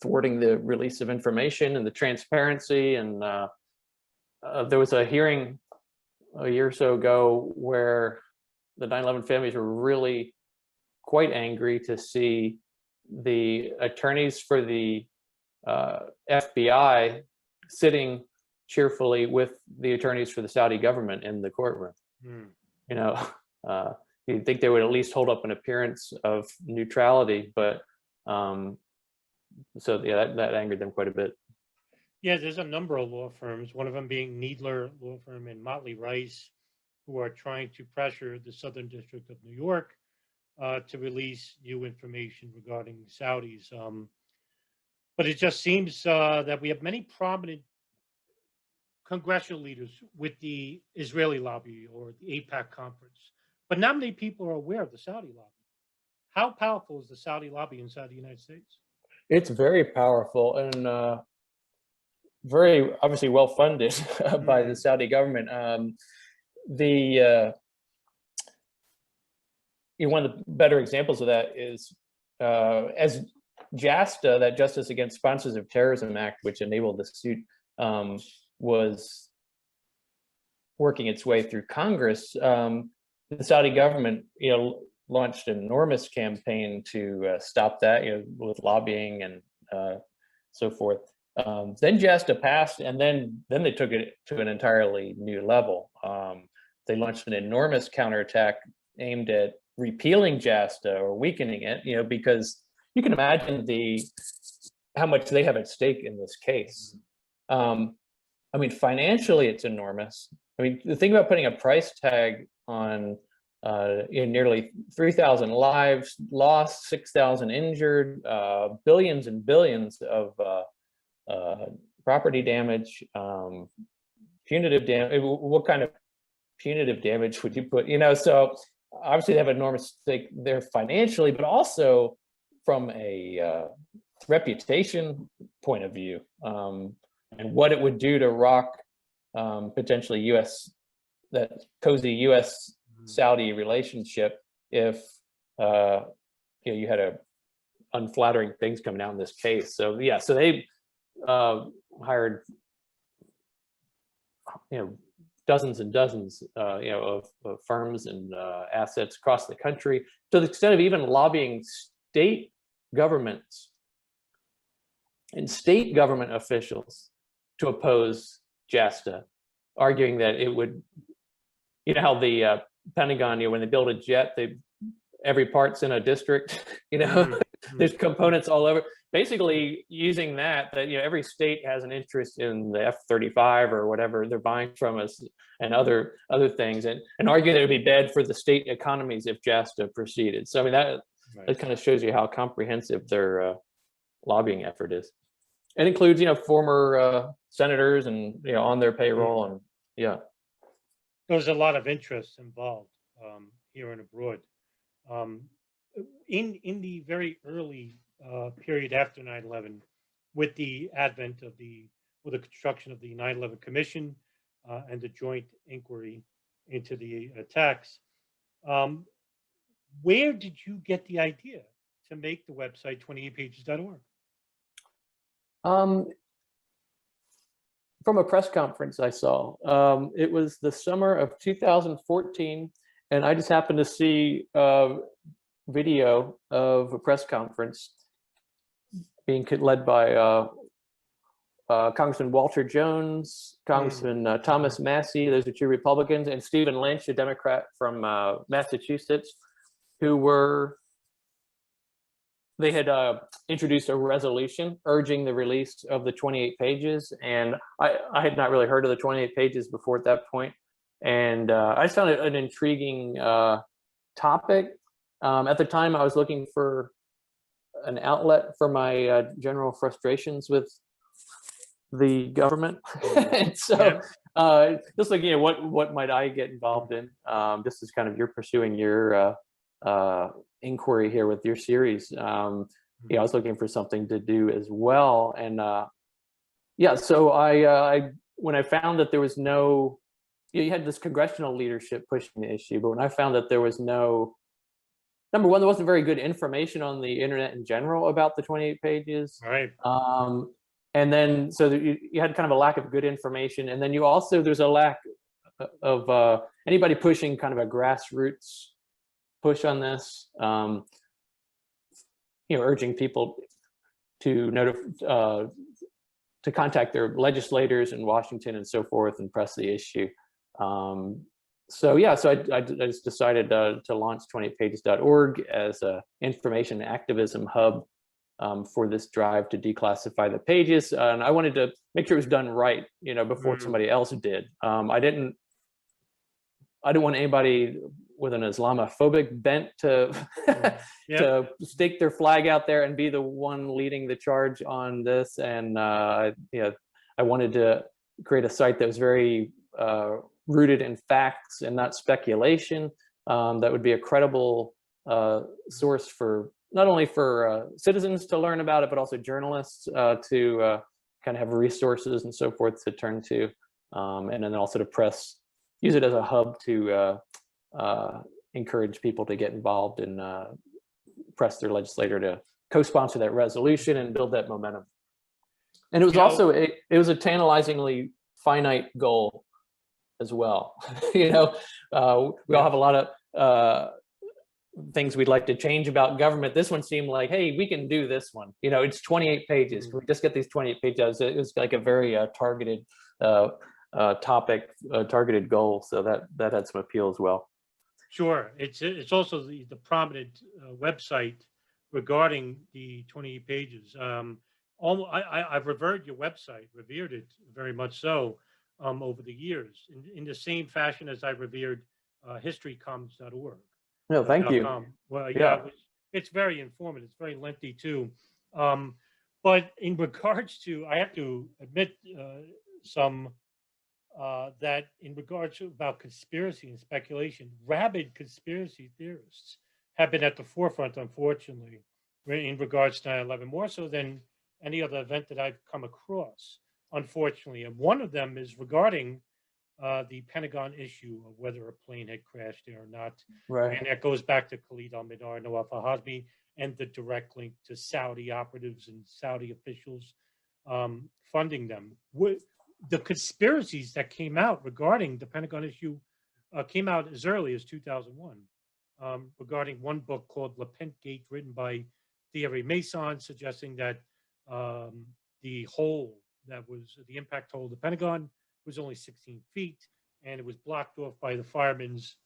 [SPEAKER 8] thwarting the release of information and the transparency. And there was a hearing a year or so ago where the 9/11 families were really quite angry to see the attorneys for the FBI sitting cheerfully with the attorneys for the Saudi government in the courtroom. You'd think they would at least hold up an appearance of neutrality, but so yeah, that angered them quite a bit.
[SPEAKER 7] Yeah, there's a number of law firms, one of them being Needler Law Firm and Motley Rice, who are trying to pressure the Southern District of New York to release new information regarding Saudis. But it just seems that we have many prominent congressional leaders with the Israeli lobby or the AIPAC conference, but not many people are aware of the Saudi lobby. How powerful is the Saudi lobby inside the United States?
[SPEAKER 8] It's very powerful and very obviously well funded by the Saudi government. One of the better examples of that is as JASTA, that Justice Against Sponsors of Terrorism Act, which enabled the suit, was working its way through Congress. The Saudi government, launched an enormous campaign to stop that, with lobbying and so forth. Then JASTA passed, and then they took it to an entirely new level. They launched an enormous counterattack aimed at repealing JASTA or weakening it, because you can imagine how much they have at stake in this case. I mean, financially, it's enormous. I mean, the thing about putting a price tag on nearly 3,000 lives lost, 6,000 injured, billions and billions of property damage, punitive damage. What kind of punitive damage would you put? So obviously they have enormous stake there financially, but also from a reputation point of view, and what it would do to rock potentially that cozy U.S.-Saudi relationship if you had unflattering things coming out in this case. So yeah, so they hired dozens and dozens of firms and assets across the country, to the extent of even lobbying state governments and state government officials to oppose JASTA, arguing that it would, how the Pentagon, when they build a jet, every part's in a district, there's components all over. Basically using that every state has an interest in the F-35 or whatever they're buying from us, and other things, and arguing that it would be bad for the state economies if JASTA proceeded. So I mean, that kind of shows you how comprehensive their lobbying effort is. It includes former senators and on their payroll, and yeah.
[SPEAKER 7] There's a lot of interest involved here and abroad. In the very early period after 9/11, with the advent of the construction of the 9/11 Commission and the joint inquiry into the attacks, where did you get the idea to make the website 28pages.org?
[SPEAKER 8] From a press conference I saw. It was the summer of 2014, and I just happened to see a video of a press conference being led by Congressman Walter Jones, Congressman Thomas Massey, those are two Republicans, and Stephen Lynch, a Democrat from Massachusetts, they had introduced a resolution urging the release of the 28 pages, and I had not really heard of the 28 pages before at that point, and I just found it an intriguing topic. At the time, I was looking for an outlet for my general frustrations with the government, and so just like, you know, what might I get involved in? Just as kind of you're pursuing your inquiry here with your series. You know, I was looking for something to do as well, and yeah, so I when I found that there was no, you had this congressional leadership pushing the issue, but when I found that there was no, number one, there wasn't very good information on the internet in general about the 28 pages.
[SPEAKER 7] Right.
[SPEAKER 8] And then, so you had kind of a lack of good information. And then you also, there's a lack of anybody pushing kind of a grassroots push on this, you know, urging people to contact their legislators in Washington and so forth and press the issue. So yeah, so I just decided to launch 28pages.org as a information activism hub for this drive to declassify the pages, and I wanted to make sure it was done right, you know, before somebody else did. I didn't want anybody with an Islamophobic bent to to stake their flag out there and be the one leading the charge on this. And you know, I wanted to create a site that was very rooted in facts and not speculation. That would be a credible source for not only for citizens to learn about it, but also journalists to kind of have resources and so forth to turn to, and then also to use it as a hub to encourage people to get involved and press their legislator to co-sponsor that resolution and build that momentum. And it was also it was a tantalizingly finite goal as well. You know, we all have a lot of things we'd like to change about government. This one seemed like, hey, we can do this one. You know, it's 28 pages. Can we just get these 28 pages? It was like a very targeted topic, targeted goal. So that had some appeal as well.
[SPEAKER 7] Sure. It's also the prominent website regarding the 28 pages. I've revered your website, revered it very much so over the years, in the same fashion as I revered historycoms.org.
[SPEAKER 8] No, thank you.
[SPEAKER 7] Well, yeah, it's very informative. It's very lengthy too. But in regards to, I have to admit that in regards to about conspiracy and speculation, rabid conspiracy theorists have been at the forefront, unfortunately, in regards to 9/11, more so than any other event that I've come across, unfortunately. And one of them is regarding the Pentagon issue of whether a plane had crashed there or not.
[SPEAKER 8] Right.
[SPEAKER 7] And that goes back to Khalid al-Mihdhar, Nawaf al-Hazmi, and the direct link to Saudi operatives and Saudi officials funding them. The conspiracies that came out regarding the Pentagon issue came out as early as 2001, regarding one book called Le Pentgate, written by Thierry Masson, suggesting that the hole that was the impact hole of the Pentagon was only 16 feet, and it was blocked off by the firemen's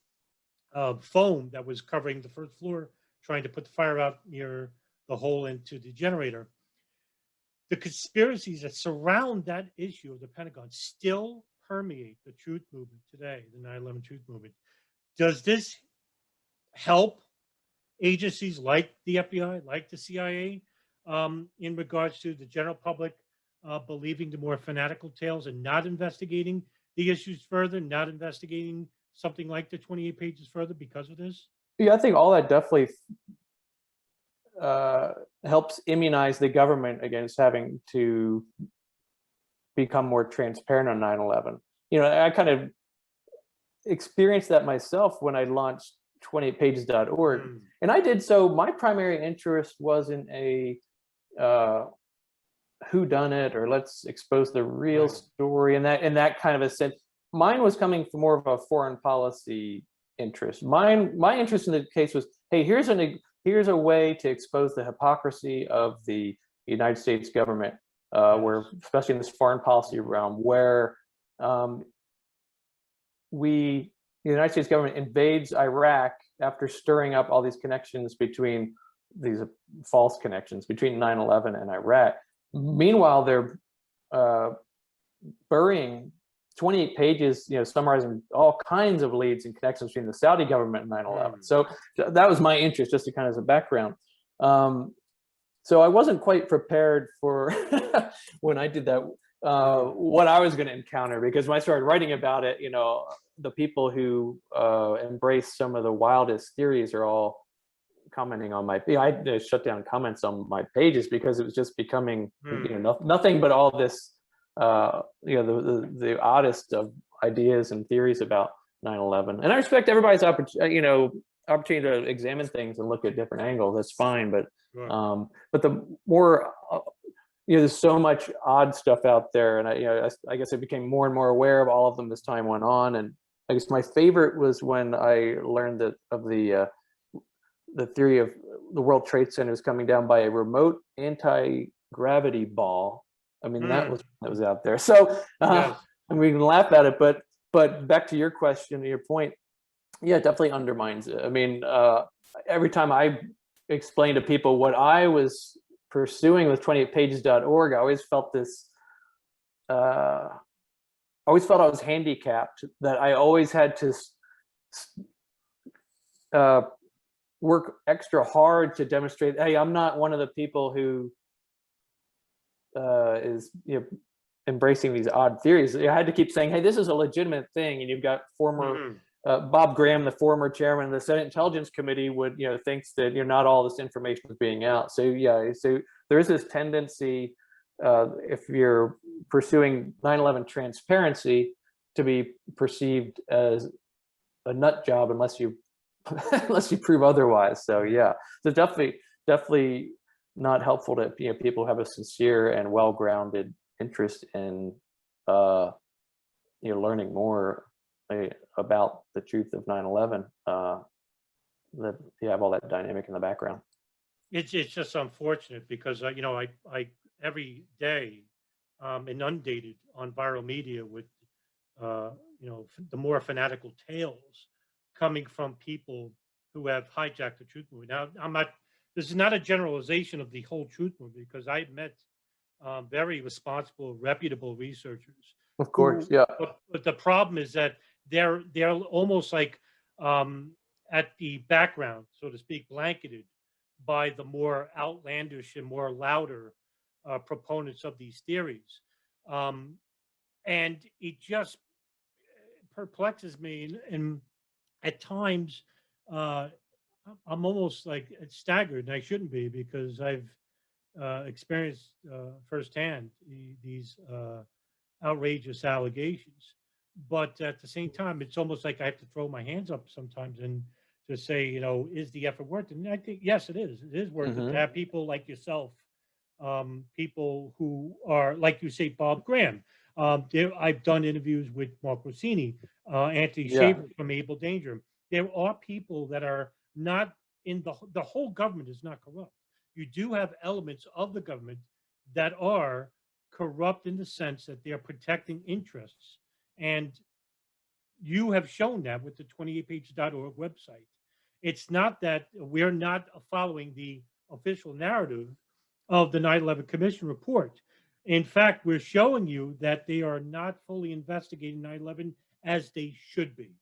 [SPEAKER 7] foam that was covering the first floor, trying to put the fire out near the hole into the generator. The conspiracies that surround that issue of the Pentagon still permeate the truth movement today, the 9/11 truth movement. Does this help agencies like the FBI, like the CIA, in regards to the general public believing the more fanatical tales and not investigating the issues further, not investigating something like the 28 pages further because of this?
[SPEAKER 8] Yeah, I think all that definitely helps immunize the government against having to become more transparent on 9/11. You know, I kind of experienced that myself when I launched 28pages.org. And I did so, my primary interest wasn't a whodunit or let's expose the real story in that kind of a sense. Mine was coming from more of a foreign policy interest. My interest in the case was, hey, here's a way to expose the hypocrisy of the United States government, where, especially in this foreign policy realm, where the United States government invades Iraq after stirring up all these connections between these false connections between 9/11 and Iraq. Meanwhile, they're burying 28 pages, summarizing all kinds of leads and connections between the Saudi government and 9/11. So that was my interest, just to kind of as a background. So I wasn't quite prepared for when I did that, what I was going to encounter, because when I started writing about it, the people who embrace some of the wildest theories are all commenting on I had to shut down comments on my pages because it was just becoming nothing but all this the oddest of ideas and theories about 9/11. And I respect everybody's opportunity to examine things and look at different angles. That's fine, but the more there's so much odd stuff out there, and I guess I became more and more aware of all of them as time went on. And I guess my favorite was when I learned of the theory of the World Trade Center is coming down by a remote anti-gravity ball. I mean, that was out there. So I mean, we can laugh at it, but back to your question, your point, yeah, it definitely undermines it. I mean, every time I explain to people what I was pursuing with 28pages.org, I always felt this. I always felt I was handicapped, that I always had to work extra hard to demonstrate, hey, I'm not one of the people who is embracing these odd theories. I had to keep saying, hey, this is a legitimate thing. And you've got former Bob Graham, the former chairman of the Senate Intelligence Committee, would thinks that not all this information is being out. So so there is this tendency, if you're pursuing 9/11 transparency, to be perceived as a nut job unless you prove otherwise. So so definitely not helpful to people who have a sincere and well-grounded interest in learning more about the truth of 9/11. That you have all that dynamic in the background.
[SPEAKER 7] It's just unfortunate because I every day inundated on viral media with the more fanatical tales coming from people who have hijacked the truth movement. Now, this is not a generalization of the whole truth movement, because I've met very responsible, reputable researchers.
[SPEAKER 8] Of course, yeah.
[SPEAKER 7] But the problem is that they're almost like at the background, so to speak, blanketed by the more outlandish and more louder proponents of these theories. And it just perplexes me. And at times, I'm almost like staggered, and I shouldn't be, because I've experienced firsthand these outrageous allegations. But at the same time, it's almost like I have to throw my hands up sometimes and just say, is the effort worth it? And I think, yes, it is. It is worth it to have people like yourself, people who are, like you say, Bob Graham. I've done interviews with Mark Rossini, Anthony Shaver from Able Danger. There are people that are not in the whole government is not corrupt. You do have elements of the government that are corrupt in the sense that they are protecting interests. And you have shown that with the 28pages.org website. It's not that we're not following the official narrative of the 9/11 Commission report. In fact, we're showing you that they are not fully investigating 9/11 as they should be.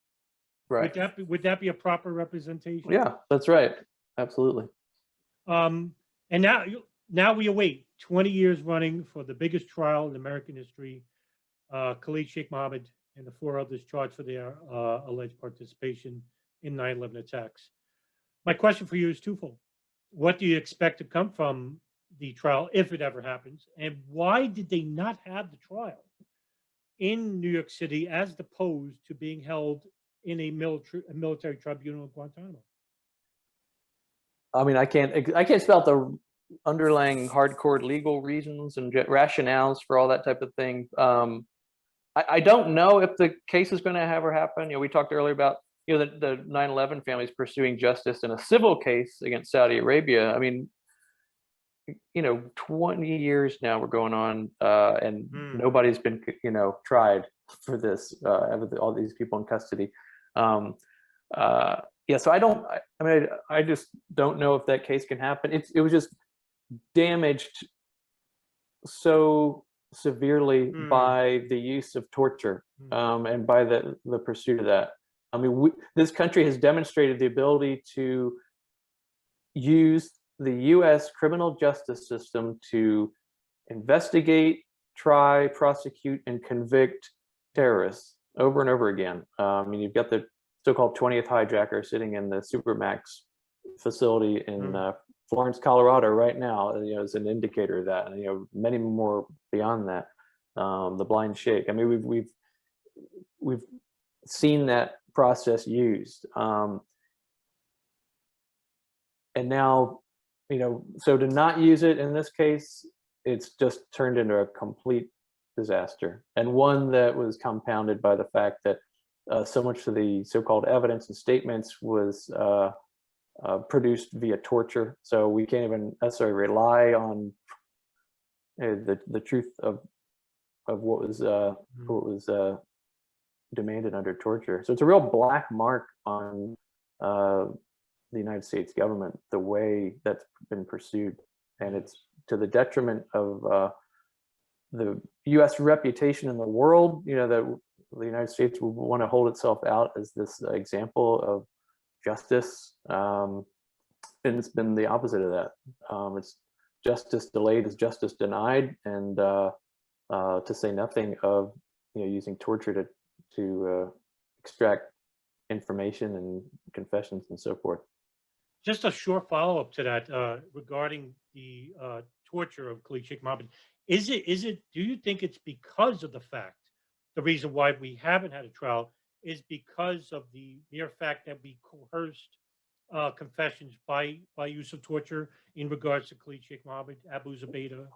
[SPEAKER 8] Right.
[SPEAKER 7] Would that be a proper representation?
[SPEAKER 8] Yeah, that's right. Absolutely.
[SPEAKER 7] And now we await 20 years running for the biggest trial in American history. Khalid Sheikh Mohammed and the 4 others charged for their alleged participation in 9/11 attacks. My question for you is twofold. What do you expect to come from the trial, if it ever happens? And why did they not have the trial in New York City as opposed to being held in a military tribunal in Guantanamo?
[SPEAKER 8] I mean, I can't spell out the underlying hardcore legal reasons and rationales for all that type of thing. I don't know if the case is going to ever happen. We talked earlier about the 9/11 families pursuing justice in a civil case against Saudi Arabia. I mean, 20 years now we're going on, and nobody's been tried for this. All these people in custody. yeah, so I mean, I just don't know if that case can happen. It was just damaged so severely by the use of torture, and by the pursuit of that. I mean, this country has demonstrated the ability to use the U.S. criminal justice system to investigate, try, prosecute, and convict terrorists over and over again. I mean, you've got the so-called 20th hijacker sitting in the Supermax facility in Florence, Colorado right now, you know, as an indicator of that, and you know, many more beyond that. The blind sheikh. I mean, we've seen that process used, and now, you know, so to not use it in this case, it's just turned into a complete disaster, and one that was compounded by the fact that so much of the so-called evidence and statements was produced via torture. So we can't even necessarily rely on the truth of what was demanded under torture. So it's a real black mark on the United States government, the way that's been pursued, and it's to the detriment of the U.S. reputation in the world. You know, that the United States would want to hold itself out as this example of justice, and it's been the opposite of that. It's justice delayed is justice denied, and to say nothing of, you know, using torture to extract information and confessions and so forth.
[SPEAKER 7] Just a short follow-up to that regarding the torture of Khalid Sheikh Mohammed. Is it? Do you think it's because of the fact, the reason why we haven't had a trial is because of the mere fact that we coerced confessions by use of torture in regards to Khalid Sheikh Mohammed, Abu Zubaydah,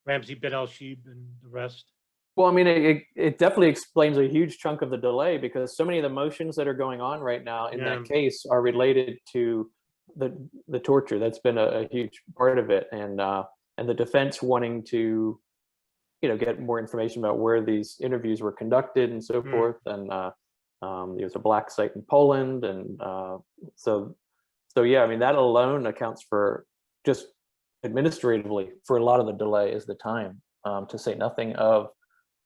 [SPEAKER 7] Ramzi bin al-Shibh, and the rest?
[SPEAKER 8] Well, I mean, it definitely explains a huge chunk of the delay, because so many of the motions that are going on right now in that case are related to the torture. That's been a huge part of it, and the defense wanting to, you know, get more information about where these interviews were conducted and so forth. And there's a black site in Poland, and so yeah, I mean, that alone accounts for, just administratively, for a lot of the delay is the time, to say nothing of,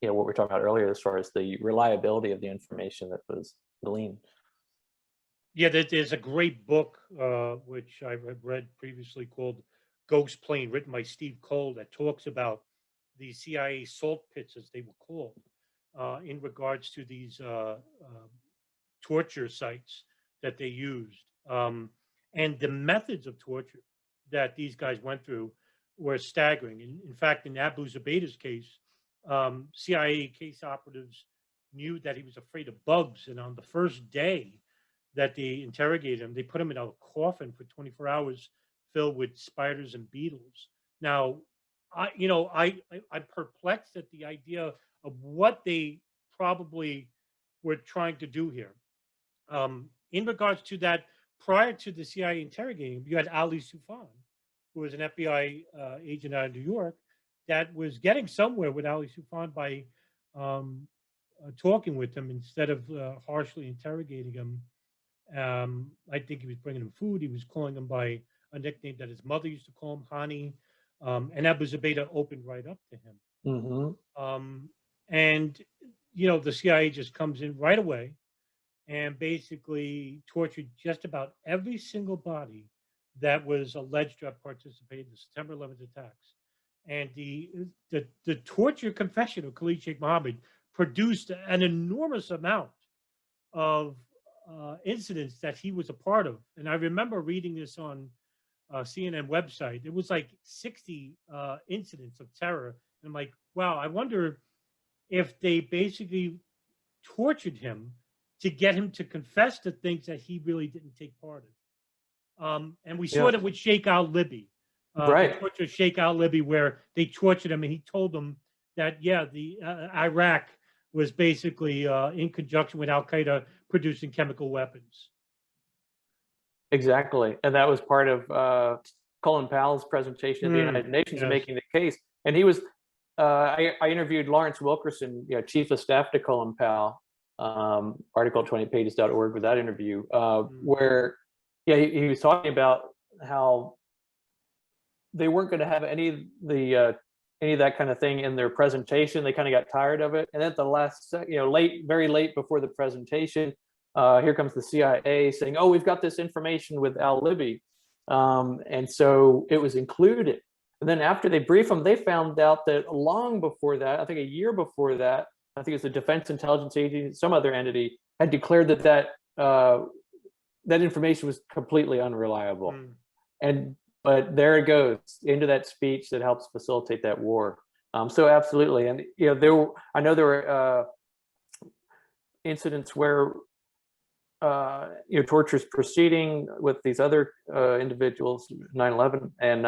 [SPEAKER 8] you know, what we were talking about earlier as far as the reliability of the information that was gleaned.
[SPEAKER 7] Yeah, there's a great book which I've read previously called Ghost Plane, written by Steve Cole, that talks about the CIA salt pits, as they were called, in regards to these torture sites that they used. And the methods of torture that these guys went through were staggering. In fact, in Abu Zubaydah's case, CIA case operatives knew that he was afraid of bugs, and on the first day that they interrogated him, they put him in a coffin for 24 hours filled with spiders and beetles. Now, I'm perplexed at the idea of what they probably were trying to do here. In regards to that, prior to the CIA interrogating him, you had Ali Soufan, who was an FBI agent out of New York, that was getting somewhere with Ali Soufan by talking with him instead of harshly interrogating him. I think he was bringing him food. He was calling him by a nickname that his mother used to call him, Hani. And Abu Zubaydah opened right up to him. And, you know, the CIA just comes in right away and basically tortured just about every single body that was alleged to have participated in the September 11th attacks. And the torture confession of Khalid Sheikh Mohammed produced an enormous amount of incidents that he was a part of. And I remember reading this on CNN website. It was like 60 incidents of terror. And I'm like, wow, I wonder if they basically tortured him to get him to confess to things that he really didn't take part in. And we saw that with Sheikh al-Libi.
[SPEAKER 8] Right.
[SPEAKER 7] The torture of Sheikh al-Libi, where they tortured him and he told them that, the Iraq was basically in conjunction with Al-Qaeda producing chemical weapons.
[SPEAKER 8] Exactly. And that was part of Colin Powell's presentation at the United Nations, making the case. And he was, I interviewed Lawrence Wilkerson, Chief of Staff to Colin Powell, article 28pages.org with that interview, where he was talking about how they weren't going to have any of that kind of thing in their presentation. They kind of got tired of it, and at the last, very late before the presentation, here comes the CIA saying, "Oh, we've got this information with Al Libby," and so it was included. And then after they briefed them, they found out that long before that, I think a year before that, I think it was the Defense Intelligence Agency, some other entity, had declared that information was completely unreliable. But there it goes into that speech that helps facilitate that war. So absolutely, and I know there were incidents where torture is proceeding with these other individuals, 9/11, and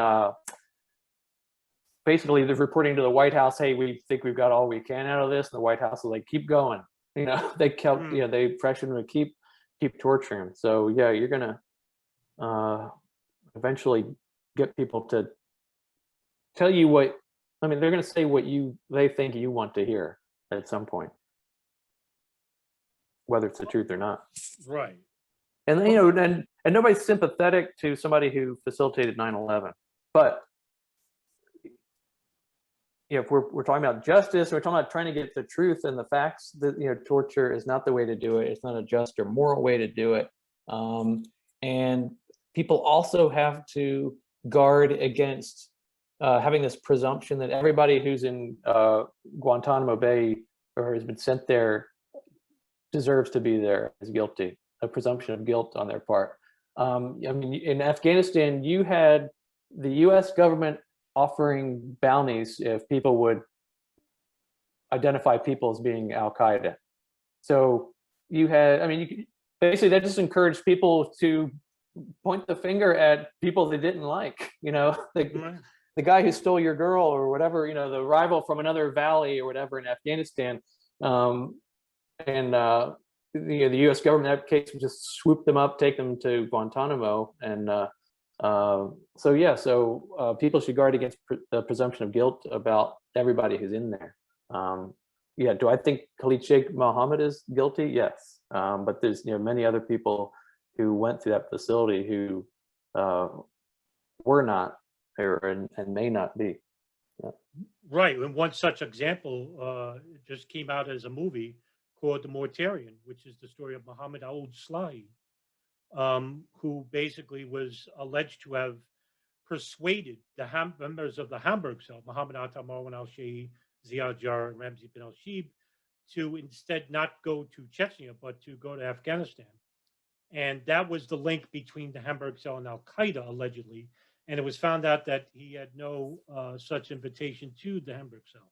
[SPEAKER 8] basically they're reporting to the White House, "Hey, we think we've got all we can out of this," and the White House is like, "Keep going." They kept, they pressured them to keep torturing them. So yeah, you're gonna eventually get people to tell you what, they're gonna say what they think you want to hear at some point, whether it's the truth or not.
[SPEAKER 7] Right.
[SPEAKER 8] And and nobody's sympathetic to somebody who facilitated 9/11, but if we're talking about justice, we're talking about trying to get the truth and the facts, that torture is not the way to do it. It's not a just or moral way to do it. And people also have to guard against having this presumption that everybody who's in Guantanamo Bay or has been sent there deserves to be there, is guilty. A presumption of guilt on their part. In Afghanistan, you had the U.S. government offering bounties if people would identify people as being Al-Qaeda. So you had, basically that just encouraged people to point the finger at people they didn't like, the guy who stole your girl or whatever, the rival from another valley or whatever in Afghanistan. The U.S. government in that case would just swoop them up, take them to Guantanamo, and so people should guard against the presumption of guilt about everybody who's in there. Do I think Khalid Sheikh Mohammed is guilty? Yes, but there's many other people who went through that facility who were not and may not be. Yeah.
[SPEAKER 7] Right, and one such example just came out as a movie called The Mortarian, which is the story of Muhammad al-Slahi, who basically was alleged to have persuaded the members of the Hamburg cell, Muhammad Atta, Marwan al-Shahi, Ziad Jar, and Ramzi bin al-Shib, to instead not go to Chechnya, but to go to Afghanistan. And that was the link between the Hamburg cell and Al-Qaeda, allegedly. And it was found out that he had no such invitation to the Hamburg cell.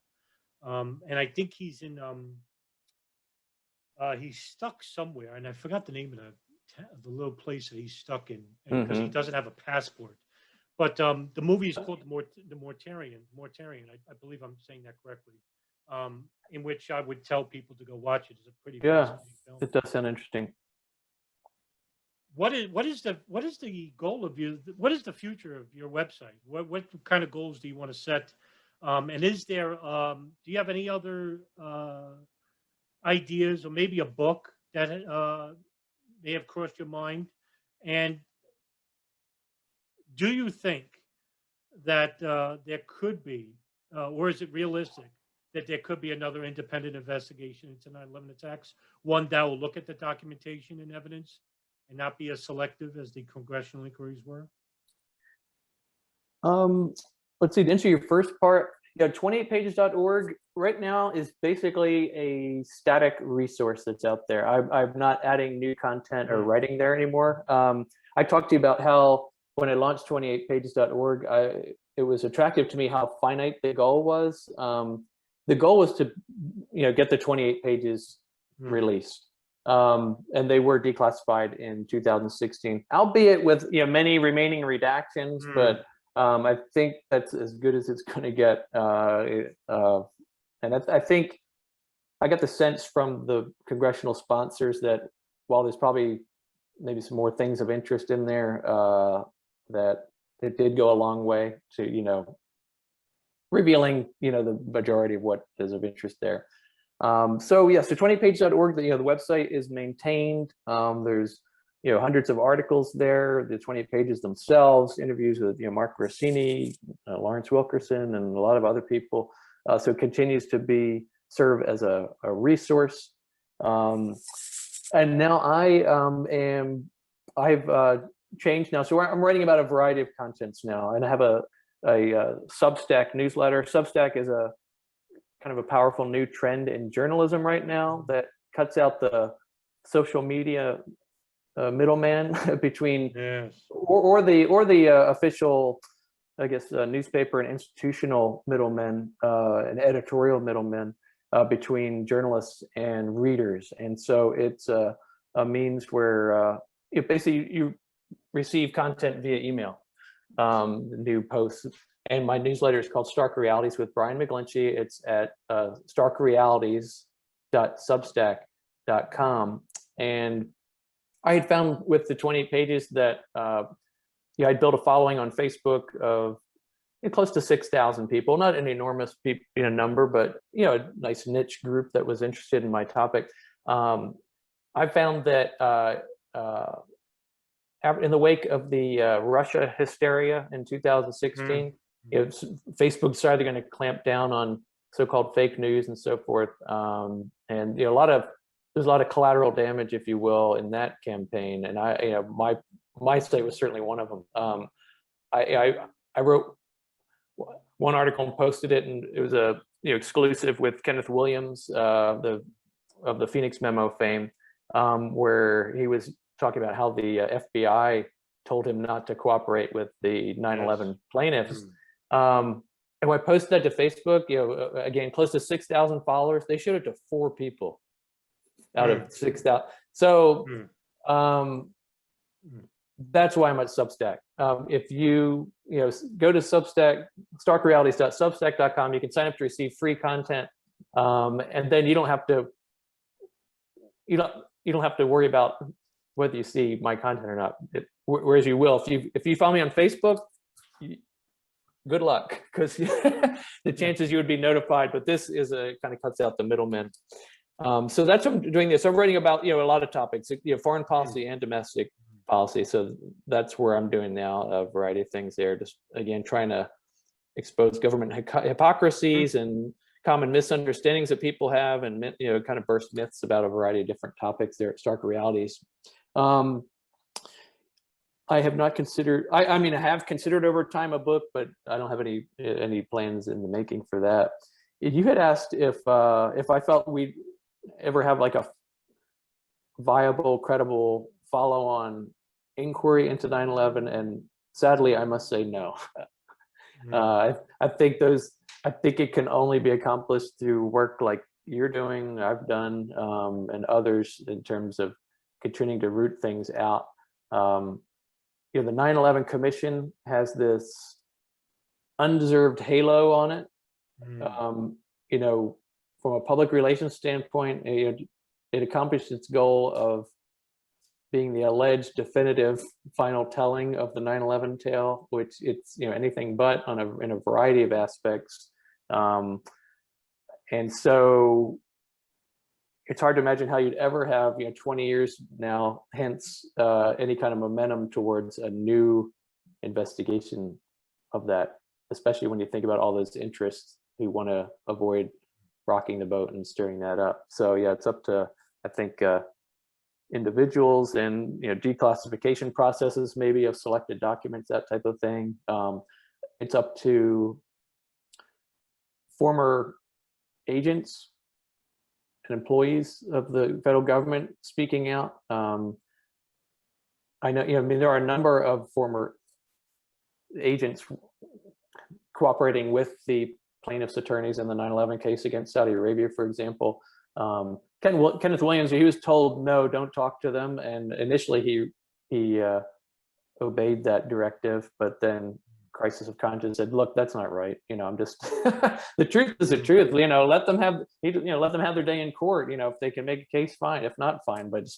[SPEAKER 7] And I think he's in, he's stuck somewhere, and I forgot the name of the little place that he's stuck in, because he doesn't have a passport. But the movie is called The Mortarian. I believe I'm saying that correctly. In which I would tell people to go watch it. It's a pretty fascinating film.
[SPEAKER 8] It does sound interesting.
[SPEAKER 7] What is the goal of you? What is the future of your website? What kind of goals do you want to set? And is there do you have any other ideas, or maybe a book that may have crossed your mind? And do you think that there could be, or is it realistic that there could be another independent investigation into 9/11 attacks, one that will look at the documentation and evidence and not be as selective as the congressional inquiries were?
[SPEAKER 8] Let's see, to answer your first part, 28pages.org right now is basically a static resource that's out there. I'm not adding new content or writing there anymore. I talked to you about how when I launched 28pages.org, it was attractive to me how finite the goal was. The goal was to get the 28 pages released. And they were declassified in 2016, albeit with many remaining redactions, but I think that's as good as it's going to get. And I think I got the sense from the congressional sponsors that while there's probably maybe some more things of interest in there, that it did go a long way to revealing the majority of what is of interest there. So yeah, so 20page.org, the website is maintained. There's hundreds of articles there, the 20 pages themselves, interviews with Mark Rossini, Lawrence Wilkerson, and a lot of other people. So it continues to serve as a resource. And now I've changed now. So I'm writing about a variety of contents now, and I have a Substack newsletter. Substack is a kind of a powerful new trend in journalism right now that cuts out the social media middleman between or the official, I guess, newspaper and institutional middlemen and editorial middlemen between journalists and readers. And so it's a means where basically you receive content via email, new posts. And my newsletter is called Stark Realities with Brian McGlinchey. It's at starkrealities.substack.com. And I had found with the 20 pages that I'd built a following on Facebook of close to 6,000 people, not an enormous number, but a nice niche group that was interested in my topic. I found that in the wake of the Russia hysteria in 2016, Facebook decided they're going to clamp down on so-called fake news and so forth, and there's a lot of collateral damage, if you will, in that campaign. And my site was certainly one of them. I wrote one article and posted it, and it was a exclusive with Kenneth Williams, of the Phoenix Memo fame, where he was talking about how the FBI told him not to cooperate with the 9/11 plaintiffs. And when I posted that to Facebook, again, close to 6,000 followers. They showed it to 4 people out of 6,000. So that's why I'm at Substack. If you go to Substack, starkrealities.substack.com, you can sign up to receive free content, and then you don't have to worry about whether you see my content or not. Whereas you will if you follow me on Facebook. Good luck, because the chances you would be notified, but this is kind of cuts out the middlemen. So that's what I'm doing this. I'm writing about a lot of topics, foreign policy and domestic policy. So that's where I'm doing now a variety of things there. Just again trying to expose government hypocrisies and common misunderstandings that people have, and kind of burst myths about a variety of different topics there at Stark Realities. I have not considered. I mean, I have considered over time a book, but I don't have any plans in the making for that. You had asked if I felt we'd ever have like a viable, credible follow-on inquiry into 9/11, and sadly, I must say no. I think it can only be accomplished through work like you're doing, I've done, and others, in terms of continuing to root things out. The 9/11 Commission has this undeserved halo on it. From a public relations standpoint, it accomplished its goal of being the alleged definitive final telling of the 9/11 tale, which it's anything but in a variety of aspects. And so it's hard to imagine how you'd ever have 20 years now hence any kind of momentum towards a new investigation of that, especially when you think about all those interests who want to avoid rocking the boat and stirring that up. So yeah, it's up to, I think, individuals and declassification processes maybe of selected documents, that type of thing. It's up to former agents and employees of the federal government speaking out. I know, there are a number of former agents cooperating with the plaintiffs' attorneys in the 9/11 case against Saudi Arabia, for example. Kenneth Williams, he was told, no, don't talk to them. And initially he obeyed that directive, but then crisis of conscience said, look, that's not right. I'm just, the truth is the truth, let them have their day in court. If they can make a case, fine. If not, fine. But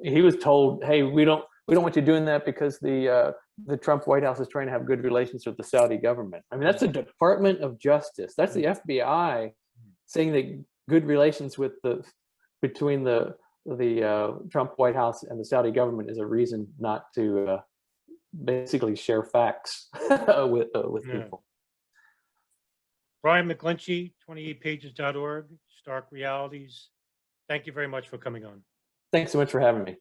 [SPEAKER 8] he was told, hey, we don't want you doing that because the Trump White House is trying to have good relations with the Saudi government. I mean, that's the Department of Justice. That's the FBI saying that good relations with between the Trump White House and the Saudi government is a reason not to basically share facts with people.
[SPEAKER 7] Brian McGlinchey, 28pages.org, Stark Realities. Thank you very much for coming on.
[SPEAKER 8] Thanks so much for having me.